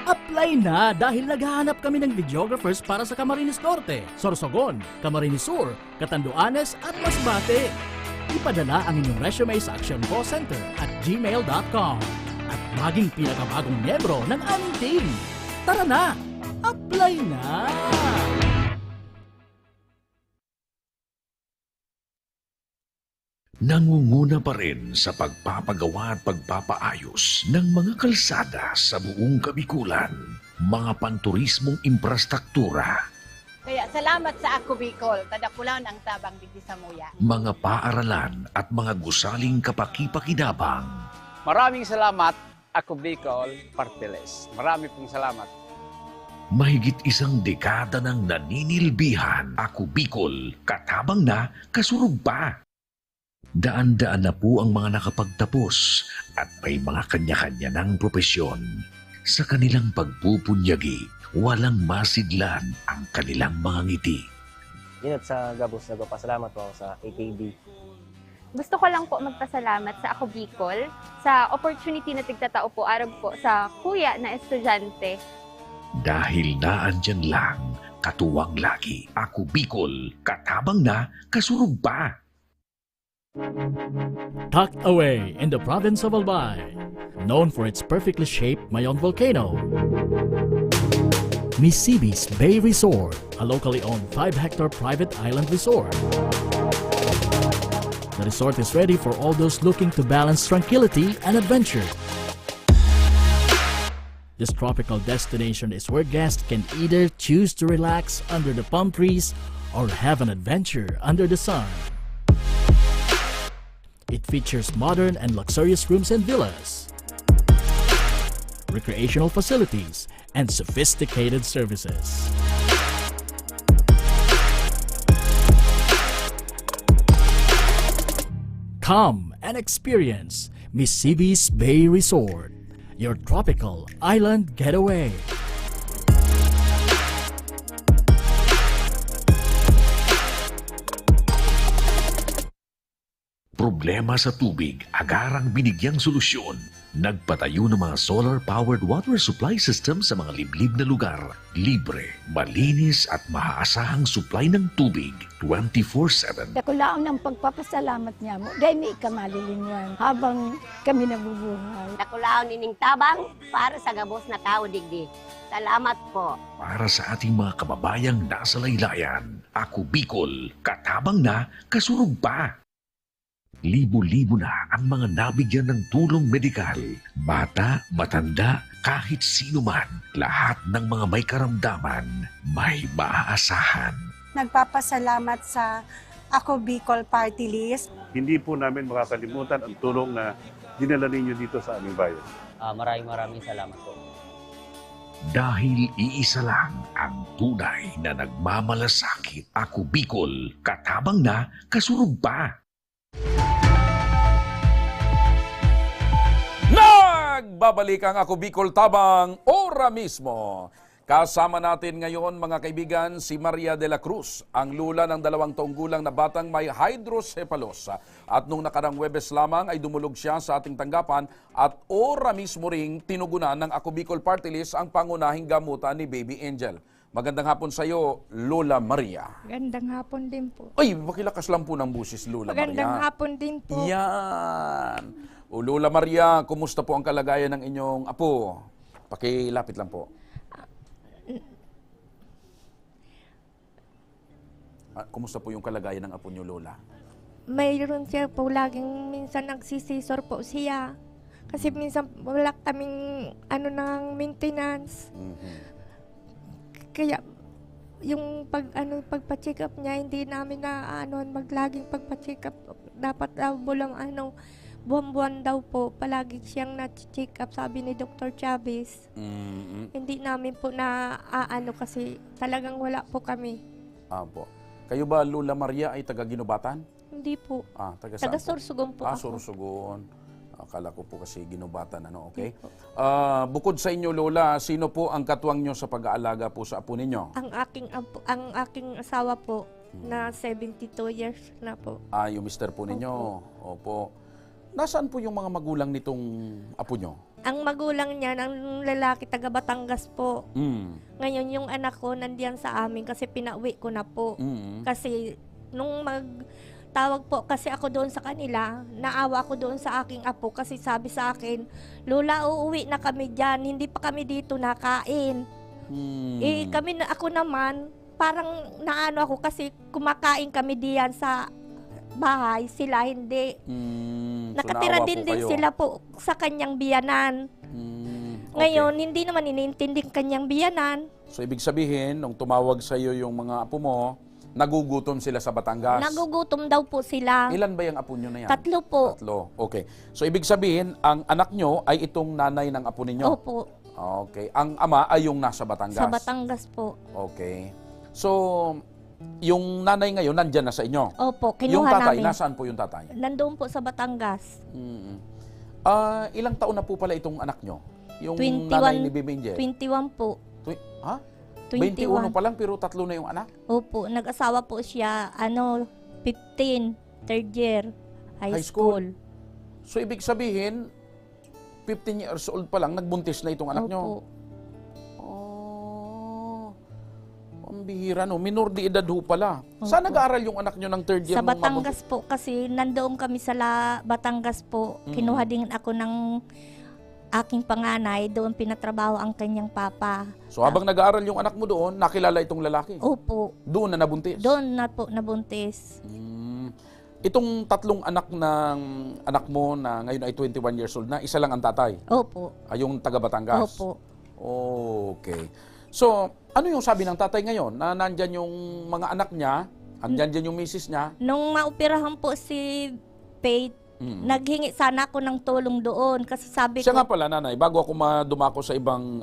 Apply na dahil naghahanap kami ng videographers para sa Camarines Norte, Sorsogon, Camarines Sur, Catanduanes at Masbate. Ipadala ang inyong resume sa actioncallcenter@gmail.com at maging pinakabagong miyembro ng aming team. Tara na! Apply na! Nangunguna pa rin sa pagpapagawa at pagpapaayos ng mga kalsada sa buong Kabikulan, mga panturismong infrastruktura, Kaya salamat sa ako Bicol, tadapulan ang tabang digdi sa muya. mga paaralan at mga gusaling kapakipakinabang. Maraming salamat, ako Bicol Partiles. Marami pong salamat. Mahigit isang dekada ng naninilbihan, Ako Bicol, katabang na, kasurug pa. Daan-daan na po ang mga nakapagtapos at may mga kanya-kanya ng propesyon. Sa kanilang pagpupunyagi, walang masidlan ang kanilang mga ngiti. Yun sa Gabos, nagpapasalamat po ako sa AKB. Gusto ko lang po magpasalamat sa Ako Bicol sa opportunity na tigtatao po araw po sa kuya na estudyante. Dahil naandyan lang, katuwang lagi, Ako Bicol, katabang na, kasurug pa. Tucked away in the province of Albay, known for its perfectly shaped Mayon volcano, Misibis Bay Resort, a locally owned 5-hectare private island resort. The resort is ready for all those looking to balance tranquility and adventure. This tropical destination is where guests can either choose to relax under the palm trees or have an adventure under the sun. It features modern and luxurious rooms and villas, recreational facilities, and sophisticated services. Come and experience Misibis Bay Resort, your tropical island getaway. Problema sa tubig, agarang binigyang solusyon. Nagpatayo ng mga solar-powered water supply system sa mga liblib na lugar. Libre, malinis at maaasahang supply ng tubig 24/7. Dakulaon ng pagpapasalamat niya mo dahil may kamalilinwan habang kami nabubuhay. Nakulaon nining tabang para sa gabos na tao digdi. Salamat po. Para sa ating mga kababayang nasa laylayan, Ako Bicol, katabang na, kasurug pa. Libo-libo na ang mga nabigyan ng tulong medikal. Bata, matanda, kahit sino man, lahat ng mga may karamdaman, may maaasahan. Nagpapasalamat sa Ako Bicol Party List. Hindi po namin makakalimutan ang tulong na dinala ninyo dito sa aming bayan. Maraming salamat po. Dahil iisa lang ang tunay na nagmamalasakit. Ako Bicol, katabang na, kasurug pa. Nagbabalik ang Ako Bicol Tabang ora mismo. Kasama natin ngayon mga kaibigan si Maria de la Cruz, ang lula ng 2 taong gulang na batang may hydrocephalus. At nung nakarang Webes lamang ay dumulog siya sa ating tanggapan at ora mismo ring tinugunan ng Ako Bicol Party List ang pangunahing gamutan ni Baby Angel. Magandang hapon sa iyo, Lola Maria. Magandang hapon din po. Ay, makilakas lang po ng busis, Lola Maria. Magandang hapon din po. Yan. O Lola Maria, kumusta po ang kalagayan ng inyong apo? Pakilapit lang po. Kumusta po yung kalagayan ng apo niyo, Lola? Mayroon siya po laging minsan nagsisisor po siya. Kasi minsan wala kaming ng maintenance. Kaya yung pagpa-check up niya, hindi namin na maglaging pagpa-check up. Dapat bulang buwan-buwan daw po, palagi siyang na-check up, sabi ni Dr. Chavez. Hindi namin po na kasi talagang wala po kami. Apo. Kayo ba, Lola Maria, ay taga-Ginubatan? Hindi po. Taga-Sorsogon po ako. Sorsogon. Akala ko po kasi Ginubatan, okay? Bukod sa inyo, Lola, sino po ang katuwang nyo sa pag-aalaga po sa apo ninyo? Ang aking asawa po, na 72 years na po. Yung mister po ninyo? Opo. Nasaan po yung mga magulang nitong apo nyo? Ang magulang niya, ng lalaki, taga Batangas po. Ngayon, yung anak ko nandiyan sa amin kasi pinauwi ko na po. Kasi nung nagtawag po kasi ako doon sa kanila. Naawa ako doon sa aking apo kasi sabi sa akin, Lola, uuwi na kami dyan. Hindi pa kami dito nakain. Ako naman, parang naano ako kasi kumakain kami diyan sa bahay. Sila hindi. Nakatira naawa din po din kayo. sila po sa kanyang biyanan. Ngayon, hindi naman iniintindi kanyang biyanan. So, ibig sabihin, nung tumawag sa iyo yung mga apo mo, nagugutom sila sa Batangas. Nagugutom daw po sila. Ilan ba yung apo nyo na yan? 3 po. 3. Okay. So, ibig sabihin, ang anak nyo ay itong nanay ng apo ninyo? Opo. Okay. Ang ama ay yung nasa Batangas? Sa Batangas po. Okay. So, yung nanay ngayon, nandyan na sa inyo? Opo, kinuha yung tatay, namin. nasaan po yung tatay? Nandoon po sa Batangas. Ilang taon na po pala itong anak nyo? Yung 21, nanay ni Bibi Angel? 21 po. Ha? 21 21 pa lang pero 3 na yung anak? Opo, nag-asawa po siya, 15, third year, high school. So, ibig sabihin, 15 years old pa lang, nagbuntis na itong anak nyo? Ang bihira, no? Minor de edad ho pala. Saan nag-aaral yung anak nyo ng third year? Sa Batangas po, kasi nandoon kami sa Batangas po. Kinuha din ako ng aking panganay, doon pinatrabaho ang kanyang papa. So habang nag-aaral yung anak mo doon, nakilala itong lalaki? Opo. Doon na nabuntis? Doon na po nabuntis. Itong 3 anak ng anak mo na ngayon ay 21 years old na, isa lang ang tatay? Opo. Ay, yung taga Batangas? Opo. Okay. So, ano yung sabi ng tatay ngayon? Na nandyan yung mga anak niya, andyan yung misis niya? Nung maoperahan po si Faith, naghingi sana ako ng tulong doon kasi sabi Siya ko... nga pala, nanay, bago ako dumako sa ibang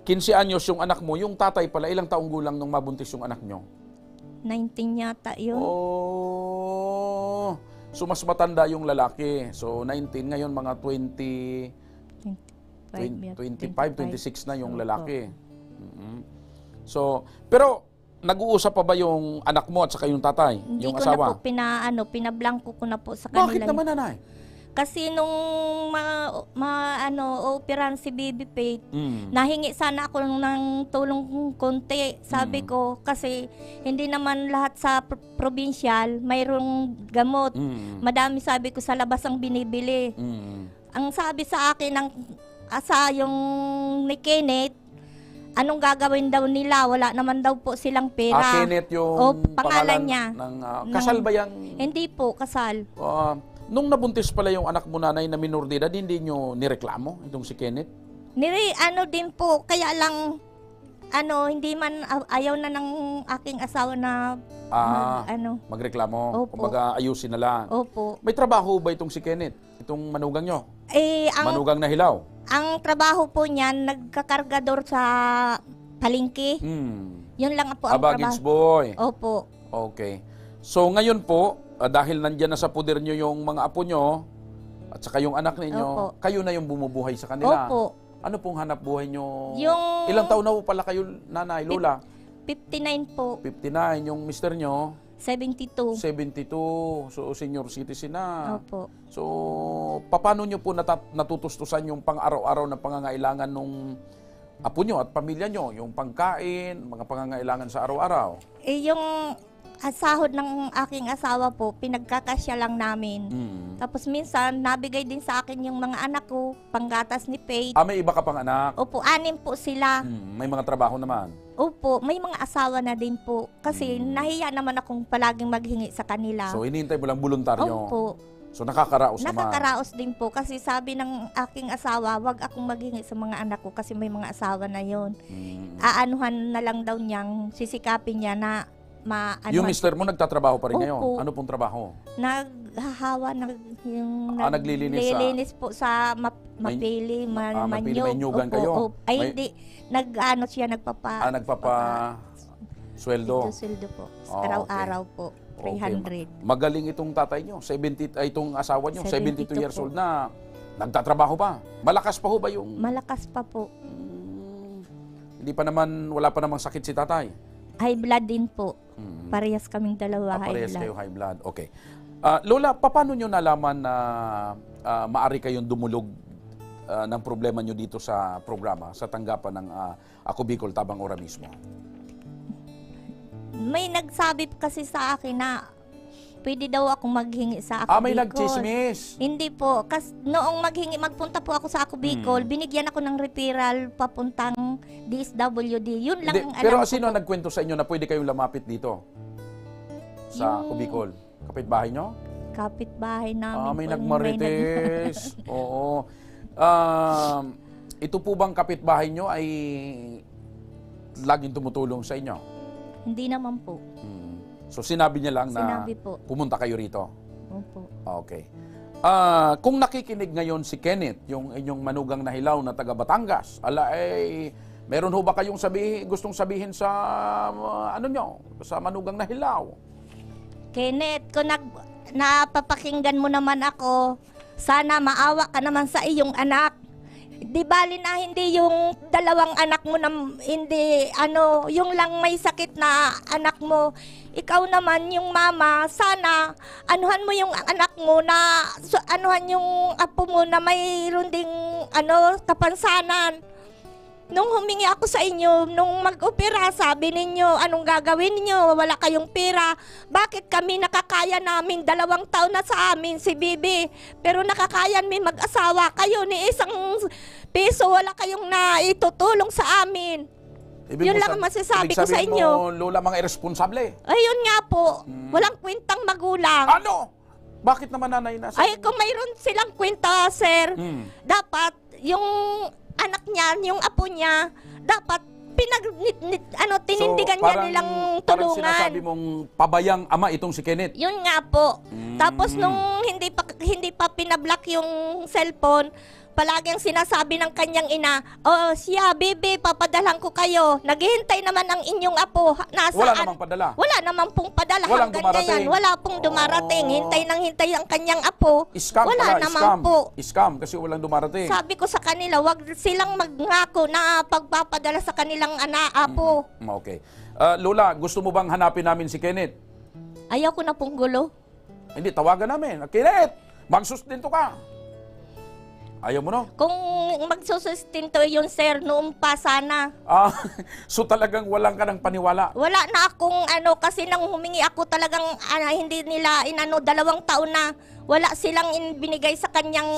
15 anyos yung anak mo, yung tatay pala, ilang taong gulang nung mabuntis yung anak nyo? 19 yata yun. Oh, so mas matanda yung lalaki. So 19, ngayon mga 25, 26 na yung lalaki. So, pero nag-uusap pa ba yung anak mo at saka yung tatay, Hindi yung ko asawa? na po pinablangko ko na po sa kanila. Bakit naman, nanay? Kasi nung operahan si Baby Faith, nahingi sana ako ng tulong konti. Sabi ko, kasi hindi naman lahat sa provincial mayroong gamot. Madami, sabi ko, sa labas ang binibili. Ang sabi sa akin ng yung ni Kenneth, anong gagawin daw nila? Wala naman daw po silang pera. Kenneth yung pangalan niya. Kasal ba yung... Hindi po, kasal. Nung nabuntis pala yung anak mo, nanay, na minor de edad, hindi nyo nireklamo itong si Kenneth? Din po, kaya lang, hindi man, ayaw na ng aking asawa na, magreklamo. Opo. Kumbaga, ayusin na lang. Opo. May trabaho ba itong si Kenneth? Itong manugang nyo? Manugang na hilaw? Ang trabaho po niyan, nagkakargador sa palengke. Yun lang po ang Baggage trabaho. boy. Opo. Okay. So, ngayon po, dahil nandyan na sa puder nyo yung mga apo nyo, at saka yung anak ninyo, Opo. kayo na yung bumubuhay sa kanila. Opo. Ano pong hanap buhay nyo? Yung- Ilang taon na po pala kayo, nanay, lola? 59 po. 59. Yung mister nyo? 72. 72. So, senior citizen na. Opo. So, paano nyo po natutustusan yung pang-araw-araw na pangangailangan nung apo nyo at pamilya nyo? Yung pangkain, mga pangangailangan sa araw-araw? Yung sahod ng aking asawa po, pinagkakasya lang namin. Tapos minsan, nabigay din sa akin yung mga anak ko, panggatas ni Faith. May iba ka pang anak? Opo, 6 po sila. May mga trabaho naman? Opo, may mga asawa na din po. Kasi nahiya naman akong palaging maghingi sa kanila. So, hinihintay mo lang voluntaryo? Opo. So, nakakaraos naman? Nakakaraos din po. Kasi sabi ng aking asawa, wag akong maghingi sa mga anak ko kasi may mga asawa na yon. Aanuhan na lang daw niyang sisikapin niya na yung mister mo nagtatrabaho pa rin ngayon? Opo. Ano pong trabaho? Naghahawa, naglilinis naglilinis po sa mapili, mapili, manyog. may nyugan Opo, kayo? opo. Ay, May- hindi. Sweldo? Sweldo po. Oh, Araw-araw po. Okay. 300. Magaling itong tatay nyo, itong asawa nyo, 72 72 years po. old na, nagtatrabaho pa. Malakas pa ho ba yung... Malakas pa po. Wala pa namang sakit si tatay? High blood din po. Parehas kaming dalawa, high Parehas blood. kayo high blood. Okay. Lola, paano nyo nalaman na maari kayong dumulog ng problema nyo dito sa programa, sa tanggapan ng Ako Bicol Tabang Ora mismo? May nagsabi kasi sa akin na pwede daw ako maghingi sa Ako May Bicol. nagchismis. Hindi po. Noong magpunta po ako sa Ako Bicol, binigyan ako ng referral papuntang DSWD. Yun lang ang Pero alam ko sino po. nagkwento sa inyo na pwede kayong lumapit dito? Sa Ako Bicol? Kapitbahay nyo? Kapitbahay namin May po, nagmarites. Oo. Ito po bang kapitbahay nyo ay laging tumutulong sa inyo? Hindi naman po. So sinabi niya lang na Sinabi po. pumunta kayo rito? Opo. Okay. Kung nakikinig ngayon si Kenneth, yung inyong manugang na hilaw na taga Batangas, meron ho ba kayong gustong sabihin sa sa manugang na hilaw? Kenneth, kung napapakinggan mo naman ako, sana maawa ka naman sa iyong anak. Di bali na hindi yung dalawang anak mo na hindi yung lang may sakit na anak mo. Ikaw naman yung mama, sana anuhan mo yung anak mo na anuhan yung apo mo na mayroon ding kapansanan. Nung humingi ako sa inyo, nung mag-opera, sabi ninyo, anong gagawin ninyo? Wala kayong pera. Bakit kami nakakaya namin 2 taon na sa amin si Bibi? Pero nakakaya mi mag-asawa kayo ni isang piso, wala kayong naitutulong sa amin. Yun lang ang masasabi ko sa inyo. Mo, Lola, mga irresponsable. Ayun nga po, walang kwentang magulang. Ano? Bakit naman nanay na? Ay, kung mayroon silang kwenta, sir, dapat yung anak niya, yung apo niya, dapat tinindigan niya nilang Parang tulungan. sinasabi mong pabayang ama itong si Kenneth. Yun nga po. Tapos nung hindi pa pinablock yung cellphone, palaging sinasabi ng kanyang ina, siya, Bibi, papadalan ko kayo. Naghihintay naman ang inyong apo. Nasaan? Wala namang padala. Wala namang pong padala. Walang Hanggang dumarating. ngayon, wala pong dumarating. Hintay ang kanyang apo. Scam wala pala, naman scam. po. Scam kasi walang dumarating. Sabi ko sa kanila, wag silang magngako na pagpapadala sa kanilang apo. Okay. Lola, gusto mo bang hanapin namin si Kenneth? Ayaw ko na pong gulo. Hindi, tawagan namin. Kenneth, magsustinto ka. Ayaw mo no? Kung magsusustinto yun, sir, noong pa sana. So talagang walang ka ng paniwala? Wala na akong kasi nang humingi ako talagang hindi nila 2 taon na wala silang binigay sa kanyang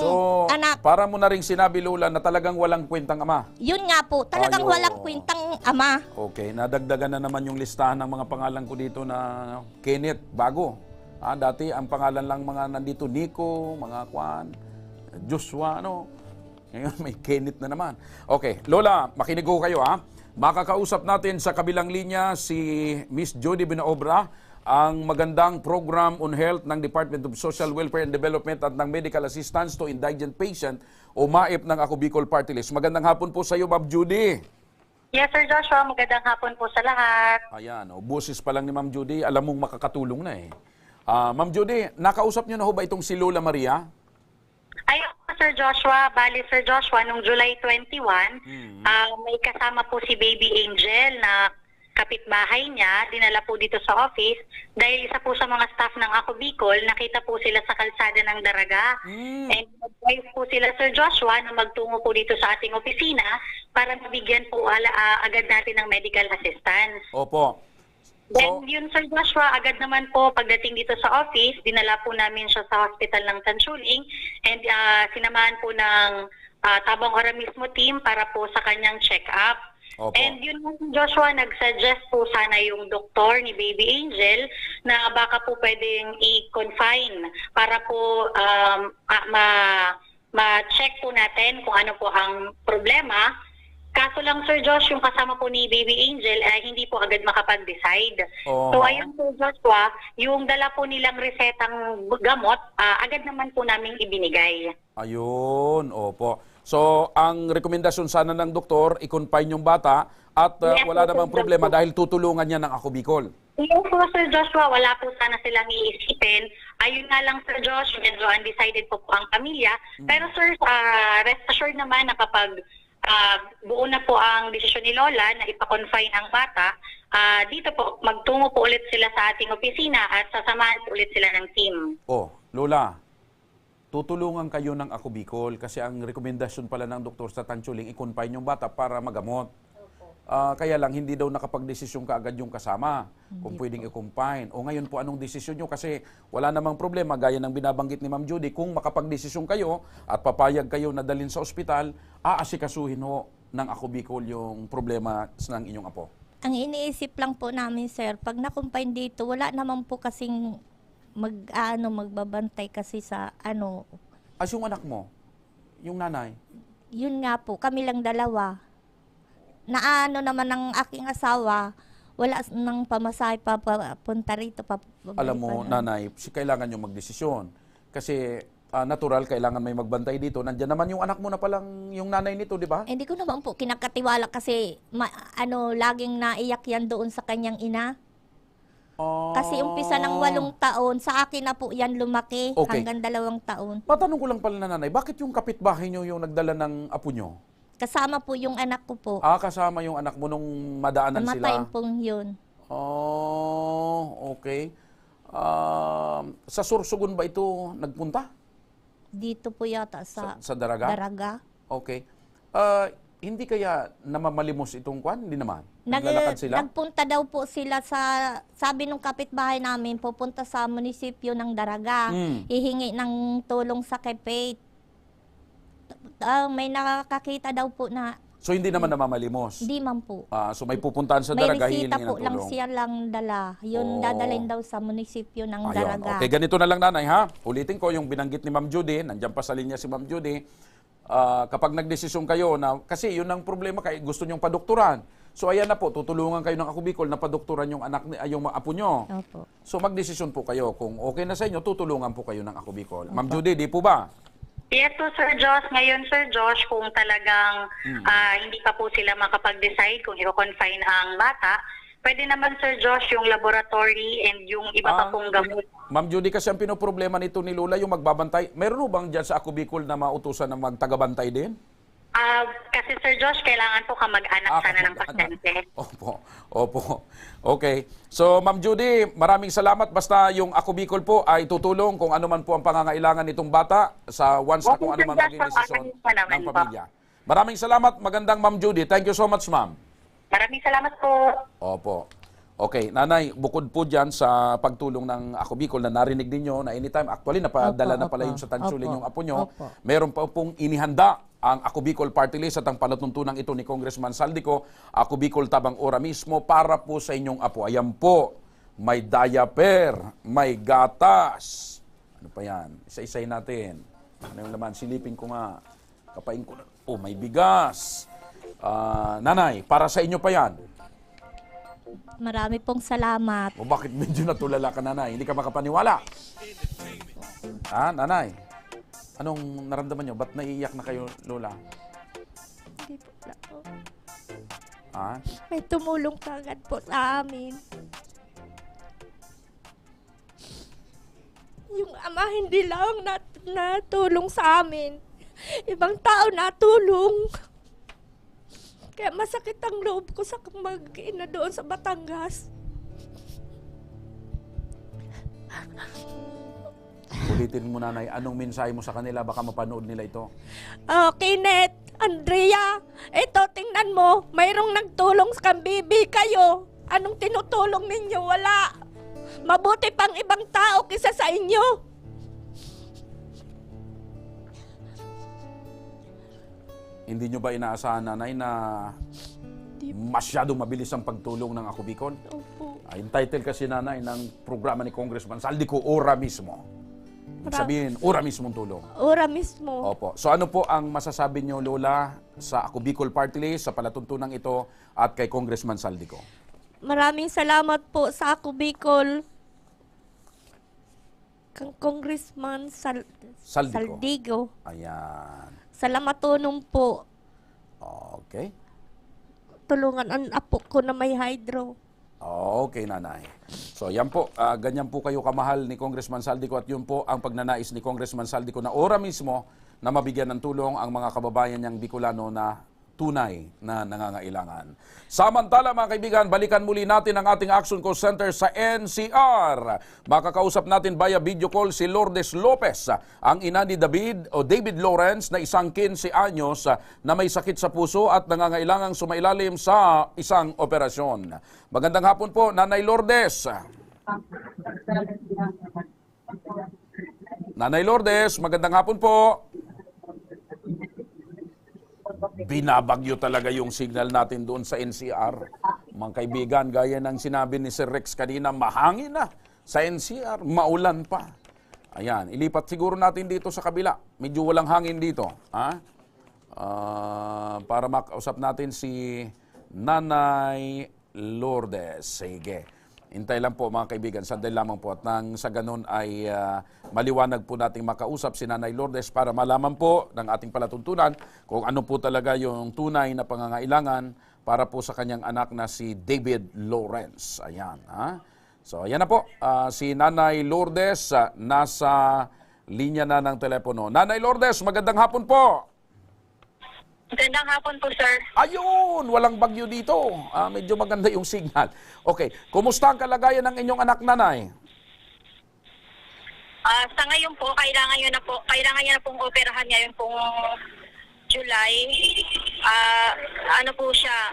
anak. Para mo na rin sinabi, Lola, na talagang walang kwentang ama. Yun nga po, talagang walang kwentang ama. Okay, nadagdagan na naman yung listahan ng mga pangalan ko dito na Kenneth, bago. Dati ang pangalan lang mga nandito, Nico, mga Juan, Joshua, Ngayon may Kenneth na naman. Okay, Lola, makinig ko kayo Makakausap natin sa kabilang linya si Miss Jody Binaobra, ang magandang program on health ng Department of Social Welfare and Development at ng Medical Assistance to Indigent Patient o MAIP ng Ako Bicol Party List. Magandang hapon po sa iyo, Ma'am Judy. Yes, Sir Joshua. Magandang hapon po sa lahat. Ayan, boses pa lang ni Ma'am Judy, alam mong makakatulong na Ma'am Judy, nakausap niyo na ho ba itong si Lola Maria? Ayun, Sir Joshua. Bali, Sir Joshua, nung July 21, may kasama po si Baby Angel na kapitbahay niya, dinala po dito sa office dahil isa po sa mga staff ng Ako Bicol, nakita po sila sa kalsada ng Daraga. And nag-drive po sila, Sir Joshua, na magtungo po dito sa ating opisina para mabigyan po agad natin ng medical assistance. Opo. Then yun, Sir Joshua, agad naman po pagdating dito sa office, dinala po namin siya sa hospital ng Tansuling and sinamahan po ng Tabang Ora mismo team para po sa kanyang check-up. Opo. And yun, Joshua, nag-suggest po sana yung doktor ni Baby Angel na baka po pwedeng i-confine para po ma-check po natin kung ano po ang problema. Kaso lang, Sir Josh, yung kasama po ni Baby Angel hindi po agad makapag-decide. So ayun, Sir Joshua, yung dala po nilang resetang gamot, agad naman po namin ibinigay. Ayun, opo. So, ang rekomendasyon sana ng doktor, i-confine yung bata at wala namang problema dahil tutulungan niya ng Ako Bicol. Yes po, Sir Joshua, wala po sana silang iisipin. Ayun nga lang, Sir Josh, medyo undecided po ang pamilya. Pero Sir, rest assured naman na kapag buo na po ang desisyon ni Lola na ipa-confine ang bata, dito po, magtungo po ulit sila sa ating opisina at sasamahan po ulit sila ng team. Lola, tutulungan kayo ng Ako Bicol kasi ang rekomendasyon pala ng doktor sa Tansuling, i-confine yung bata para magamot. Kaya lang, hindi daw nakapag-desisyon kaagad yung kasama kung pwedeng i-confine. O ngayon po, anong desisyon nyo? Kasi wala namang problema, gaya ng binabanggit ni Ma'am Judy, kung makapag-desisyon kayo at papayag kayo na dalhin sa ospital, aasikasuhin ho ng Ako Bicol yung problema ng inyong apo. Ang iniisip lang po namin, sir, pag na-confine dito, wala naman po kasing magbabantay kasi sa Yung anak mo, yung nanay? Yun nga po, kami lang dalawa. Naman ng aking asawa, wala nang pamasahe papunta rito. Alam mo, nanay, kailangan nyo magdesisyon. Kasi natural, kailangan may magbantay dito. Nandiyan naman yung anak mo na palang yung nanay nito, di ba? Hindi ko naman po kinakatiwala kasi laging naiyak yan doon sa kanyang ina. Kasi umpisa ng 8 taon, sa akin na po yan lumaki hanggang 2 taon. Matanong ko lang pala na nanay, bakit yung kapitbahay nyo yung nagdala ng apo nyo? Kasama po yung anak ko po. Kasama yung anak mo nung madaanan sila? Namatay pong yun. Okay. Sa Sorsogon ba ito nagpunta? Dito po yata sa Daraga? Daraga. Okay. Hindi kaya namamalimos itong kwan? Hindi naman? Naglalakad sila? Nagpunta daw po sila sabi nung kapitbahay namin, pupunta sa munisipyo ng Daraga. Hihingi ng tulong sa Kepate. May nakakakita daw po na... So hindi naman namamalimos? Hindi man po. So may pupuntahan sa Daraga, hihingi ng tulong. May resita po lang siya lang dala. Yun dadalhin daw sa munisipyo ng Daraga. Okay, ganito na lang nanay ha. Ulitin ko yung binanggit ni Ma'am Judy. Nandiyan pa sa linya si Ma'am Judy. Kapag nagdesisyon kayo na... Kasi yun ang problema, kaya gusto nyong padoktoran. So ayan na po, tutulungan kayo ng Ako Bicol na padoktoran yung yung apo nyo. Opo. So magdesisyon po kayo. Kung okay na sa inyo, tutulungan po kayo ng Ako Bicol. Ma'am Judy, di po ba? Yes po, Sir Josh. Ngayon, Sir Josh, kung talagang hindi pa po sila makapag-decide kung i-confine ang bata, pwede naman, Sir Josh, yung laboratory and yung iba pa pong gamot. Ma'am Judy, kasi ang pinoproblema nito ni Lola, yung magbabantay. Meron bang dyan sa Ako Bicol na mautusan na magtagabantay din? Kasi, Sir Josh, kailangan po kamag-anak sana ng pasyente. Opo. Okay. So, Ma'am Judy, maraming salamat. Basta yung Ako Bicol po ay tutulong kung ano man po ang pangangailangan nitong bata sa once na kung ano man maging desisyon ng pamilya. Maraming salamat. Magandang Ma'am Judy. Thank you so much, ma'am. Maraming salamat po. Opo. Okay, nanay, bukod po dyan sa pagtulong ng Ako Bicol na narinig ninyo na anytime, actually napadala na pala yung sa Tansulin yung apo nyo, meron pa pong inihanda ang Ako Bicol Party List at ang palatuntunan ito ni Congressman Saldico, Ako Bicol Tabang Ora mismo para po sa inyong apo. Ayan po, may diaper, may gatas. Ano pa yan? Isa-isay natin. Ano yung laman? Silipin ko nga. Kapain ko na. Oh, may bigas. Nanay, para sa inyo pa yan. Marami pong salamat. O bakit medyo natulala ka, nanay? Hindi ka makapaniwala. Nanay? Anong naramdaman nyo? Ba't naiiyak na kayo, Lola? Hindi po lang po. Ha? May tumulong kagad po sa amin. Yung ama hindi lang natulong sa amin. Ibang tao natulong. Kaya masakit ang loob ko sa mag-ina doon sa Batangas. Ulitin mo, nanay, anong mensahe mo sa kanila? Baka mapanood nila ito. Kenneth, Andrea, ito tingnan mo, mayroong nagtulong sa kambibi kayo. Anong tinutulong ninyo? Wala. Mabuti pang ibang tao kaysa sa inyo. Hindi nyo ba inaasahan, nanay, na masyadong mabilis ang pagtulong ng Ako Bicol? Opo. Yung title kasi, nanay, ng programa ni Congressman Saldico, Ora Mismo. Ibig sabihin, ora mismong tulong. Ora mismo. Opo. So ano po ang masasabi nyo, Lola, sa Ako Bicol Party List, sa palatuntunan ito, at kay Congressman Saldico? Maraming salamat po sa Ako Bicol. Kang Congressman Saldico. Ayan. Salamat tunong po. Okay. Tulungan ang apo ko na may hydro. Okay, nanay. So yan po, ganyan po kayo kamahal ni Congressman Saldico at yun po ang pagnanais ni Congressman Saldico na ora mismo na mabigyan ng tulong ang mga kababayan niyang Bicolano na tunay na nangangailangan. Samantala mga kaibigan, balikan muli natin ang ating Action Call Center sa NCR. Makakausap natin via video call si Lourdes Lopez, ang ina ni David Lawrence na isang 15 anyos na may sakit sa puso at nangangailangang sumailalim sa isang operasyon. Magandang hapon po, Nanay Lourdes. Nanay Lourdes, magandang hapon po. Binabagyo talaga yung signal natin doon sa NCR. Mga kaibigan, gaya ng sinabi ni Sir Rex kanina, mahangin na sa NCR, maulan pa. Ayan, ilipat siguro natin dito sa kabila. Medyo walang hangin dito. Para makausap natin si Nanay Lourdes. Sige. Hintay lang po mga kaibigan, sandali lamang po at nang sa ganun ay maliwanag po nating makausap si Nanay Lourdes para malaman po ng ating palatuntunan kung ano po talaga yung tunay na pangangailangan para po sa kanyang anak na si David Lawrence. Ayan. So ayan na po, si Nanay Lourdes nasa linya na ng telepono. Nanay Lourdes, magandang hapon po. Magandang hapon po, sir. Ayun, walang bagyo dito. Medyo maganda yung signal. Okay, kumusta ang kalagayan ng inyong anak, Nanay? Sa ngayon po, kailangan niya na pong operahan ngayon pong July. Ano po siya,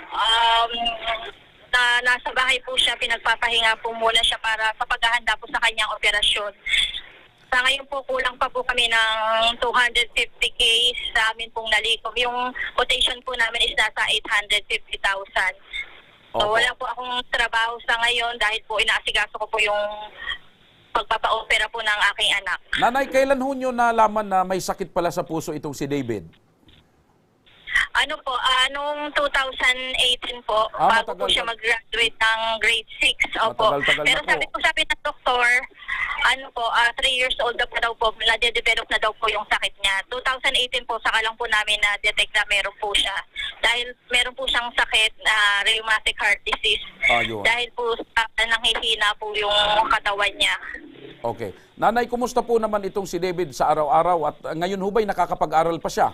nasa bahay po siya, pinagpapahinga po muna siya para sa paghahanda po sa kanyang operasyon. Sa ngayon po, kulang pa po kami ng 250K sa amin pong nalikom. Yung quotation po namin is nasa 850,000. So wala po akong trabaho sa ngayon dahil po inaasikaso ko po yung pagpapa-opera po ng aking anak. Nanay, kailan ho nyo nalaman na may sakit pala sa puso itong si David? Ano po, noong 2018 po, bago po siya mag-graduate ng grade 6. Opo. Pero sabi ng doktor, 3 years old na daw po, na-develop na daw po yung sakit niya. 2018 po, saka lang po namin na-detect na meron po siya. Dahil meron po siyang sakit na rheumatic heart disease. Dahil po nanghihina po yung katawan niya. Okay. Nanay, kumusta po naman itong si David sa araw-araw at ngayon hubay nakakapag-aral pa siya?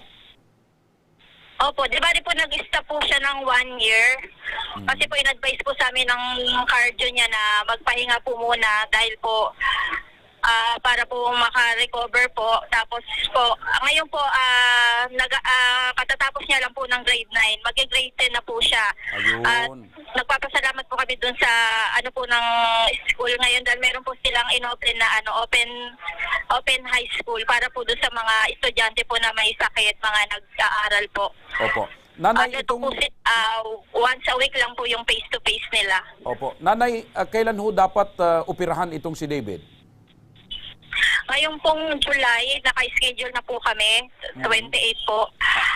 Opo, di ba po nag-stop po siya ng 1 year? Kasi po in-advise po sa amin ng cardio niya na magpahinga po muna dahil po para po maka-recover po. Tapos po, ngayon po, katatapos niya lang po ng grade 9. Mag-grade 10 na po siya. Nagpapasalamat po kami dun sa ng school ngayon dahil meron po silang inopen na open high school para po dun sa mga estudyante po na may sakit, mga nag-aaral po. Opo. Nanay, once a week lang po yung face-to-face nila. Opo. Nanay, kailan ho dapat operahan itong si David? Ngayong pong July, naka-schedule na po kami, 28 po.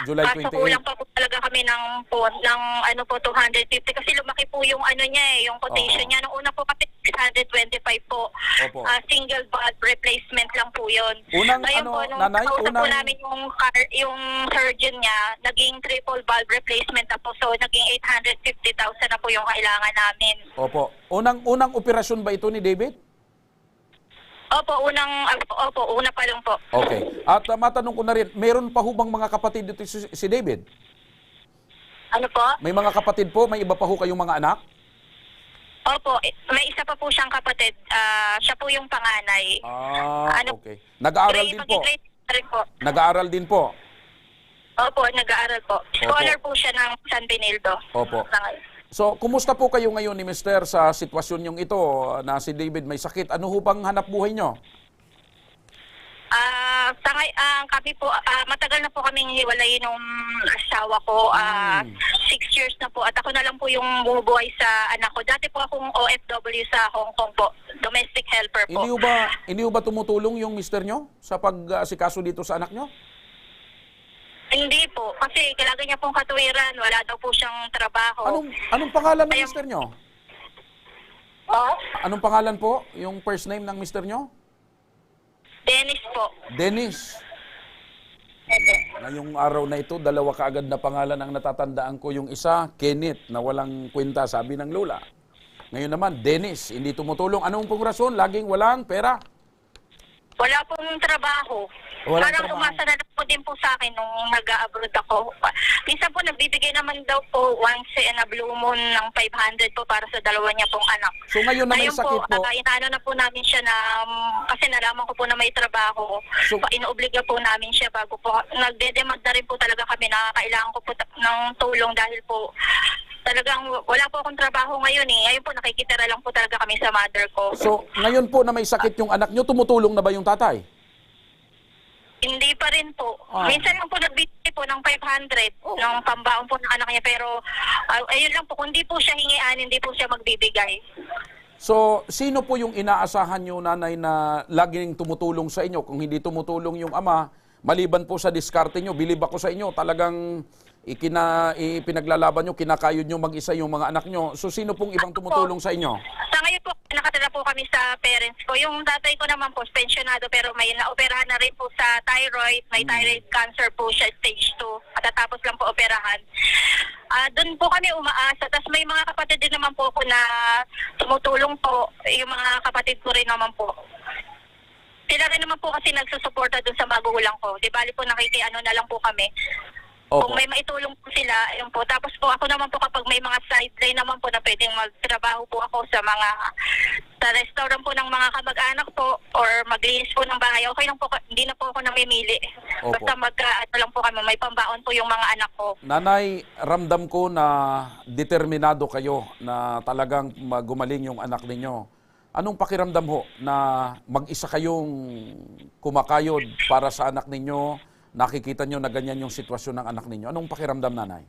July 28. Kaso kulang pa po talaga kami ng 250 kasi lumaki po yung yung quotation niya. Nung una po kami 625 po. Single valve replacement lang po yun. Ngayon po, nung nakausap po namin yung surgeon niya, naging triple valve replacement na po. So, naging 850,000 na po yung kailangan namin. Opo. Unang operasyon ba ito ni David? Opo, una pa lang po. Okay. At matanong ko na rin, meron pa hubang mga kapatid dito si David? Ano po? May mga kapatid po? May iba pa ho kayong mga anak? Opo, may isa pa po siyang kapatid. Siya po yung panganay. Okay. Nag-aaral din po? Nag-aaral din po? Opo, nag-aaral po. Scholar po siya ng San Benildo. Opo. So, kumusta po kayo ngayon ni Mister sa sitwasyon yung ito na si David may sakit? Ano ho bang hanap buhay nyo? Kami po, matagal na po kaming hiwalay nung asawa ko. 6 years na po at ako na lang po yung bumubuhay sa anak ko. Dati po akong OFW sa Hong Kong po. Domestic helper po. Hindi ba tumutulong yung mister nyo sa pag-asikaso dito sa anak nyo? Hindi po. Kasi kailangan niya pong katuwiran. Wala daw po siyang trabaho. Anong pangalan ng mister nyo? Anong pangalan po? Yung first name ng mister nyo? Dennis po. Dennis. Ngayong araw na ito, dalawa kaagad na pangalan ang natatandaan ko. Yung isa, Kenneth, na walang kwenta, sabi ng lola. Ngayon naman, Dennis, hindi tumutulong. Anong pong rason? Laging walang pera? Wala pong trabaho. Parang umasa na lang po din po sa akin nung nag-abroad ako. Minsan po nagbibigay naman daw po once in a blue moon ng 500 po para sa dalawa niya pong anak. So ngayon na may sakit po, inaano na po namin siya na kasi nalaman ko po na may trabaho. So, inuobliga po namin siya bago po. Nagde-demand na rin po talaga kami na kailangan ko po ng tulong dahil po talagang wala po akong trabaho ngayon eh. Ngayon po nakikitira lang po talaga kami sa mother ko. so ngayon po na may sakit yung anak nyo, tumutulong na ba yung tatay? Hindi pa rin po. Minsan lang po nagbibigay po ng 500 ng pambaon po ng anak niya pero ayun lang po, kung hindi po siya hingian, hindi po siya magbibigay. So, sino po yung inaasahan nyo, nanay, na laging tumutulong sa inyo? Kung hindi tumutulong yung ama, maliban po sa diskarte nyo, bilib ako sa inyo, talagang ipinaglalaban nyo, kinakayod nyo mag-isa yung mga anak nyo. So, sino pong ibang tumutulong sa inyo? Sa ngayon po, nakatira po kami sa parents ko. Yung tatay ko naman po, pensionado, pero may naoperahan na rin po sa thyroid. May thyroid cancer po siya, stage 2. Matatapos lang po operahan. Doon po kami umaasa. Tapos may mga kapatid din naman po ako na tumutulong po. Yung mga kapatid ko rin naman po. Sila rin naman po kasi nagsusuporta doon sa magulang ko. Di bali po nakikiano na lang po kami. Opo. Kung may maitulong po sila, ayun po. Tapos po ako naman po kapag may mga sideline naman po na pwedeng magtrabaho po ako sa restaurant po ng mga kamag-anak po or maglinis po ng bahay. Okay lang po, hindi na po ako namimili. Opo. Basta ano lang po kami, may pambaon po yung mga anak ko. Nanay, ramdam ko na determinado kayo na talagang gumaling yung anak ninyo. Anong pakiramdam ho na mag-isa kayong kumakayod para sa anak ninyo? Nakikita nyo na ganyan yung sitwasyon ng anak ninyo. Anong pakiramdam, nanay?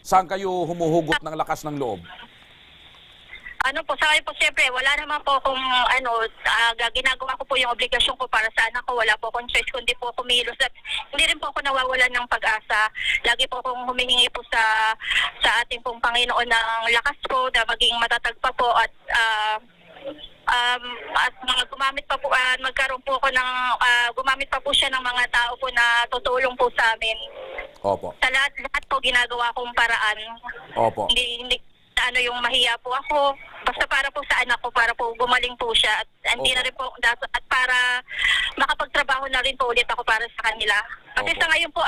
Saan kayo humuhugot ng lakas ng loob? Ano po, sa akin po siyempre, wala naman po akong ginagawa ko po yung obligasyon ko para sa anak ko. Wala po akong choice kundi po kumilos. At hindi rin po ako nawawalan ng pag-asa. Lagi po akong humihingi po sa ating pong Panginoon ng lakas po na maging matatag pa po at gumamit pa po, magkaroon po ako ng, gumamit pa po siya ng mga tao po na tutulong po sa amin. Opo. Sa lahat po ginagawa kong paraan. Opo. Hindi yung mahiya po ako. Basta para po sa anak ko, para po gumaling po siya. At hindi na rin po, at para makapagtrabaho na rin po ulit ako para sa kanila. Kasi sa ngayon po,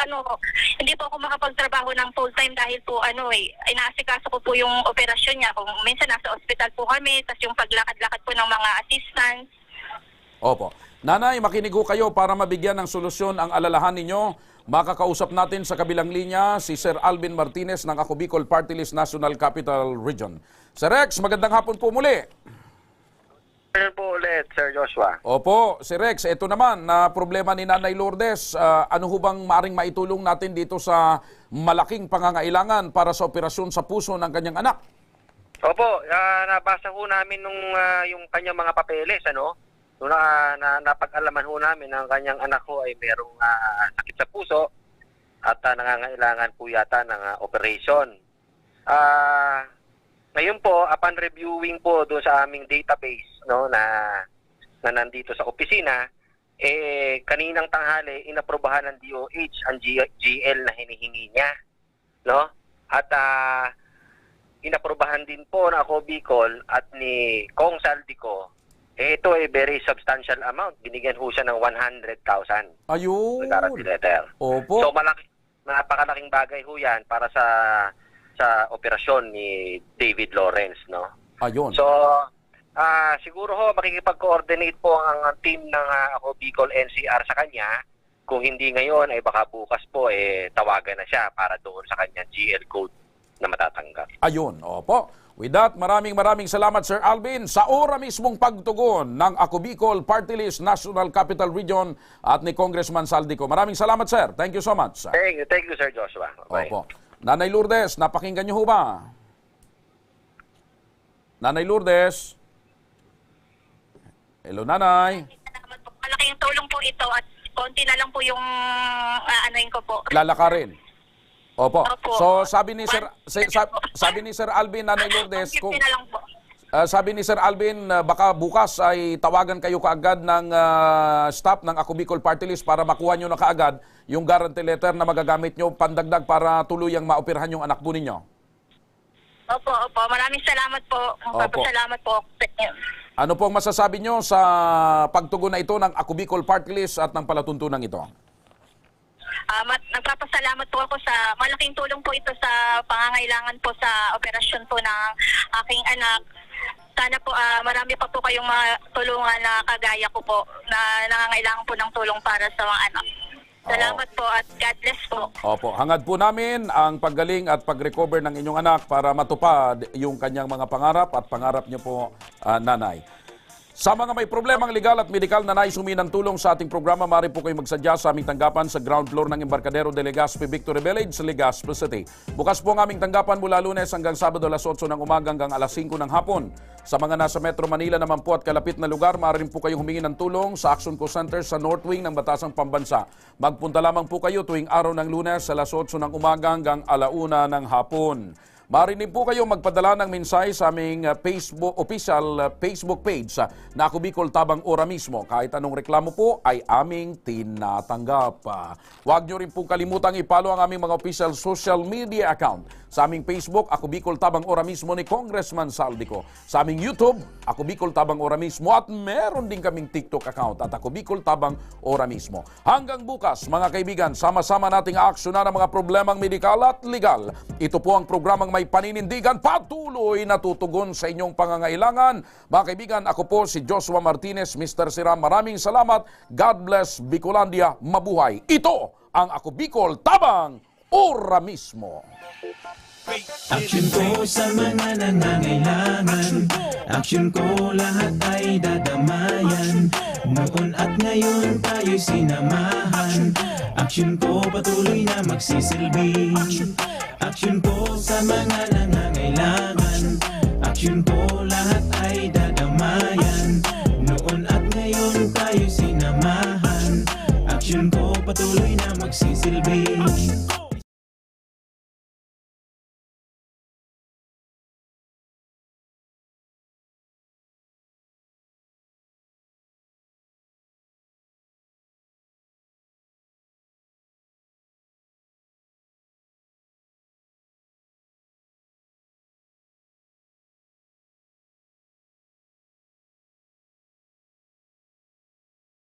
hindi po ako makapagtrabaho ng full-time dahil po, inaasikaso ko po yung operasyon niya. Kung minsan nasa ospital po kami, tas yung paglakad-lakad po ng mga assistants. Opo. Nanay, makinig ho kayo para mabigyan ng solusyon ang alalahan ninyo. Makakausap natin sa kabilang linya si Sir Alvin Martinez ng Ako Bicol Party List National Capital Region. Sir Rex, magandang hapon po muli. Sir po ulit, Sir Joshua. Opo, Sir Rex, ito naman na problema ni Nanay Lourdes. Ano ho bang maaring maitulong natin dito sa malaking pangangailangan para sa operasyon sa puso ng kanyang anak? Opo, nabasa ho namin yung kanyang mga papeles, Nung napag-alaman ho namin na ang kanyang anak ko ay merong sakit sa puso at nangangailangan po yata ng operation. Ngayon po, upon reviewing po doon sa aming database na nandito sa opisina, kaninang tanghali, inaprobahan ng DOH ang GL na hinihingi niya. At inaprobahan din po na Ako Bicol at ni Kong Saldico. Ito ay very substantial amount. Binigyan ho siya ng 100,000. Ayun. Guarantee letter. Opo. So napakalaking bagay ho yan para sa operasyon ni David Lawrence, Ayun. So siguro ho makikipag-coordinate po ang team ng Ako Bicol NCR sa kanya. Kung hindi ngayon ay baka bukas po tawagan na siya para doon sa kanyang GL code na matatanggap. Ayun, opo. With that, maraming salamat Sir Alvin sa ora mismong pagtugon ng Ako Bicol Party List National Capital Region at ni Congressman Saldico. Maraming salamat, Sir. Thank you so much. Thank you, Sir Joshua. Bye. Opo. Nanay Lourdes, napakinggan niyo ho ba? Nanay Lourdes? Hello, Nanay. Malaking tulong po ito at konti na lang po yung ko po. Lalakarin. Opo. So sabi ni Sir Alvin, Nanay Lourdes, sabi ni Sir Alvin, baka bukas ay tawagan kayo kaagad ng staff ng Ako Bicol Party List para makuha nyo na kaagad yung guarantee letter na magagamit nyo pandagdag para tuluyang maoperahan yung anak po ninyo. Opo. Maraming salamat po. Salamat po. Ano pong masasabi nyo sa pagtugon na ito ng Ako Bicol Party List at ng palatuntunan ito? Nagpapasalamat po ako sa malaking tulong po ito sa pangangailangan po sa operasyon po ng aking anak. Sana po marami pa po kayong matulungan na kagaya ko po na nangangailangan po ng tulong para sa mga anak. Salamat po at God bless po. Opo, hangad po namin ang paggaling at pag-recover ng inyong anak para matupad yung kanyang mga pangarap at pangarap niyo po, nanay. Sa mga may problemang legal at medikal na nais humingi ng tulong sa ating programa, maaari po kayong magsadya sa aming tanggapan sa ground floor ng Embarcadero de Legazpi Victory Village sa Legazpi City. Bukas po ang aming tanggapan mula Lunes hanggang Sabado alas 8 ng umaga hanggang alas 5 ng hapon. Sa mga nasa Metro Manila naman po at kalapit na lugar, maaari rin po kayong humingi ng tulong sa Action Co Center sa North Wing ng Batasang Pambansa. Magpunta lamang po kayo tuwing araw ng Lunes alas 8 ng umaga hanggang alauna ng hapon. Maaari din po kayo magpadala ng mensahe sa aming official Facebook page na Ako Bicol Tabang Ora mismo. Kahit anong reklamo po ay aming tinatanggap. Huwag nyo rin po kalimutang i-follow ang aming mga official social media account. Sa aming Facebook, Ako Bicol Tabang Ora mismo ni Congressman Saldico. Sa aming YouTube, Ako Bicol Tabang Ora mismo. At meron din kaming TikTok account at Ako Bicol Tabang Ora mismo. Hanggang bukas, mga kaibigan, sama-sama nating aaksyonan ang mga problemang medikal at legal. Ito po ang programang may paninindigan, patuloy na tutugon sa inyong pangangailangan. Mga kaibigan, ako po si Joshua Martinez, Mr. Siram. Maraming salamat. God bless Bicolandia. Mabuhay. Ito ang Ako Bicol Tabang Ora mismo. Aksyon ko sa mga nangangailangan, aksyon ko lahat ay dadamayan. Noon at ngayon tayo'y sinamahan, aksyon ko patuloy na magsisilbi. Aksyon ko sa mga nangangailangan, aksyon ko lahat ay dadamayan. Noon at ngayon tayo'y sinamahan, aksyon ko patuloy na magsisilbi.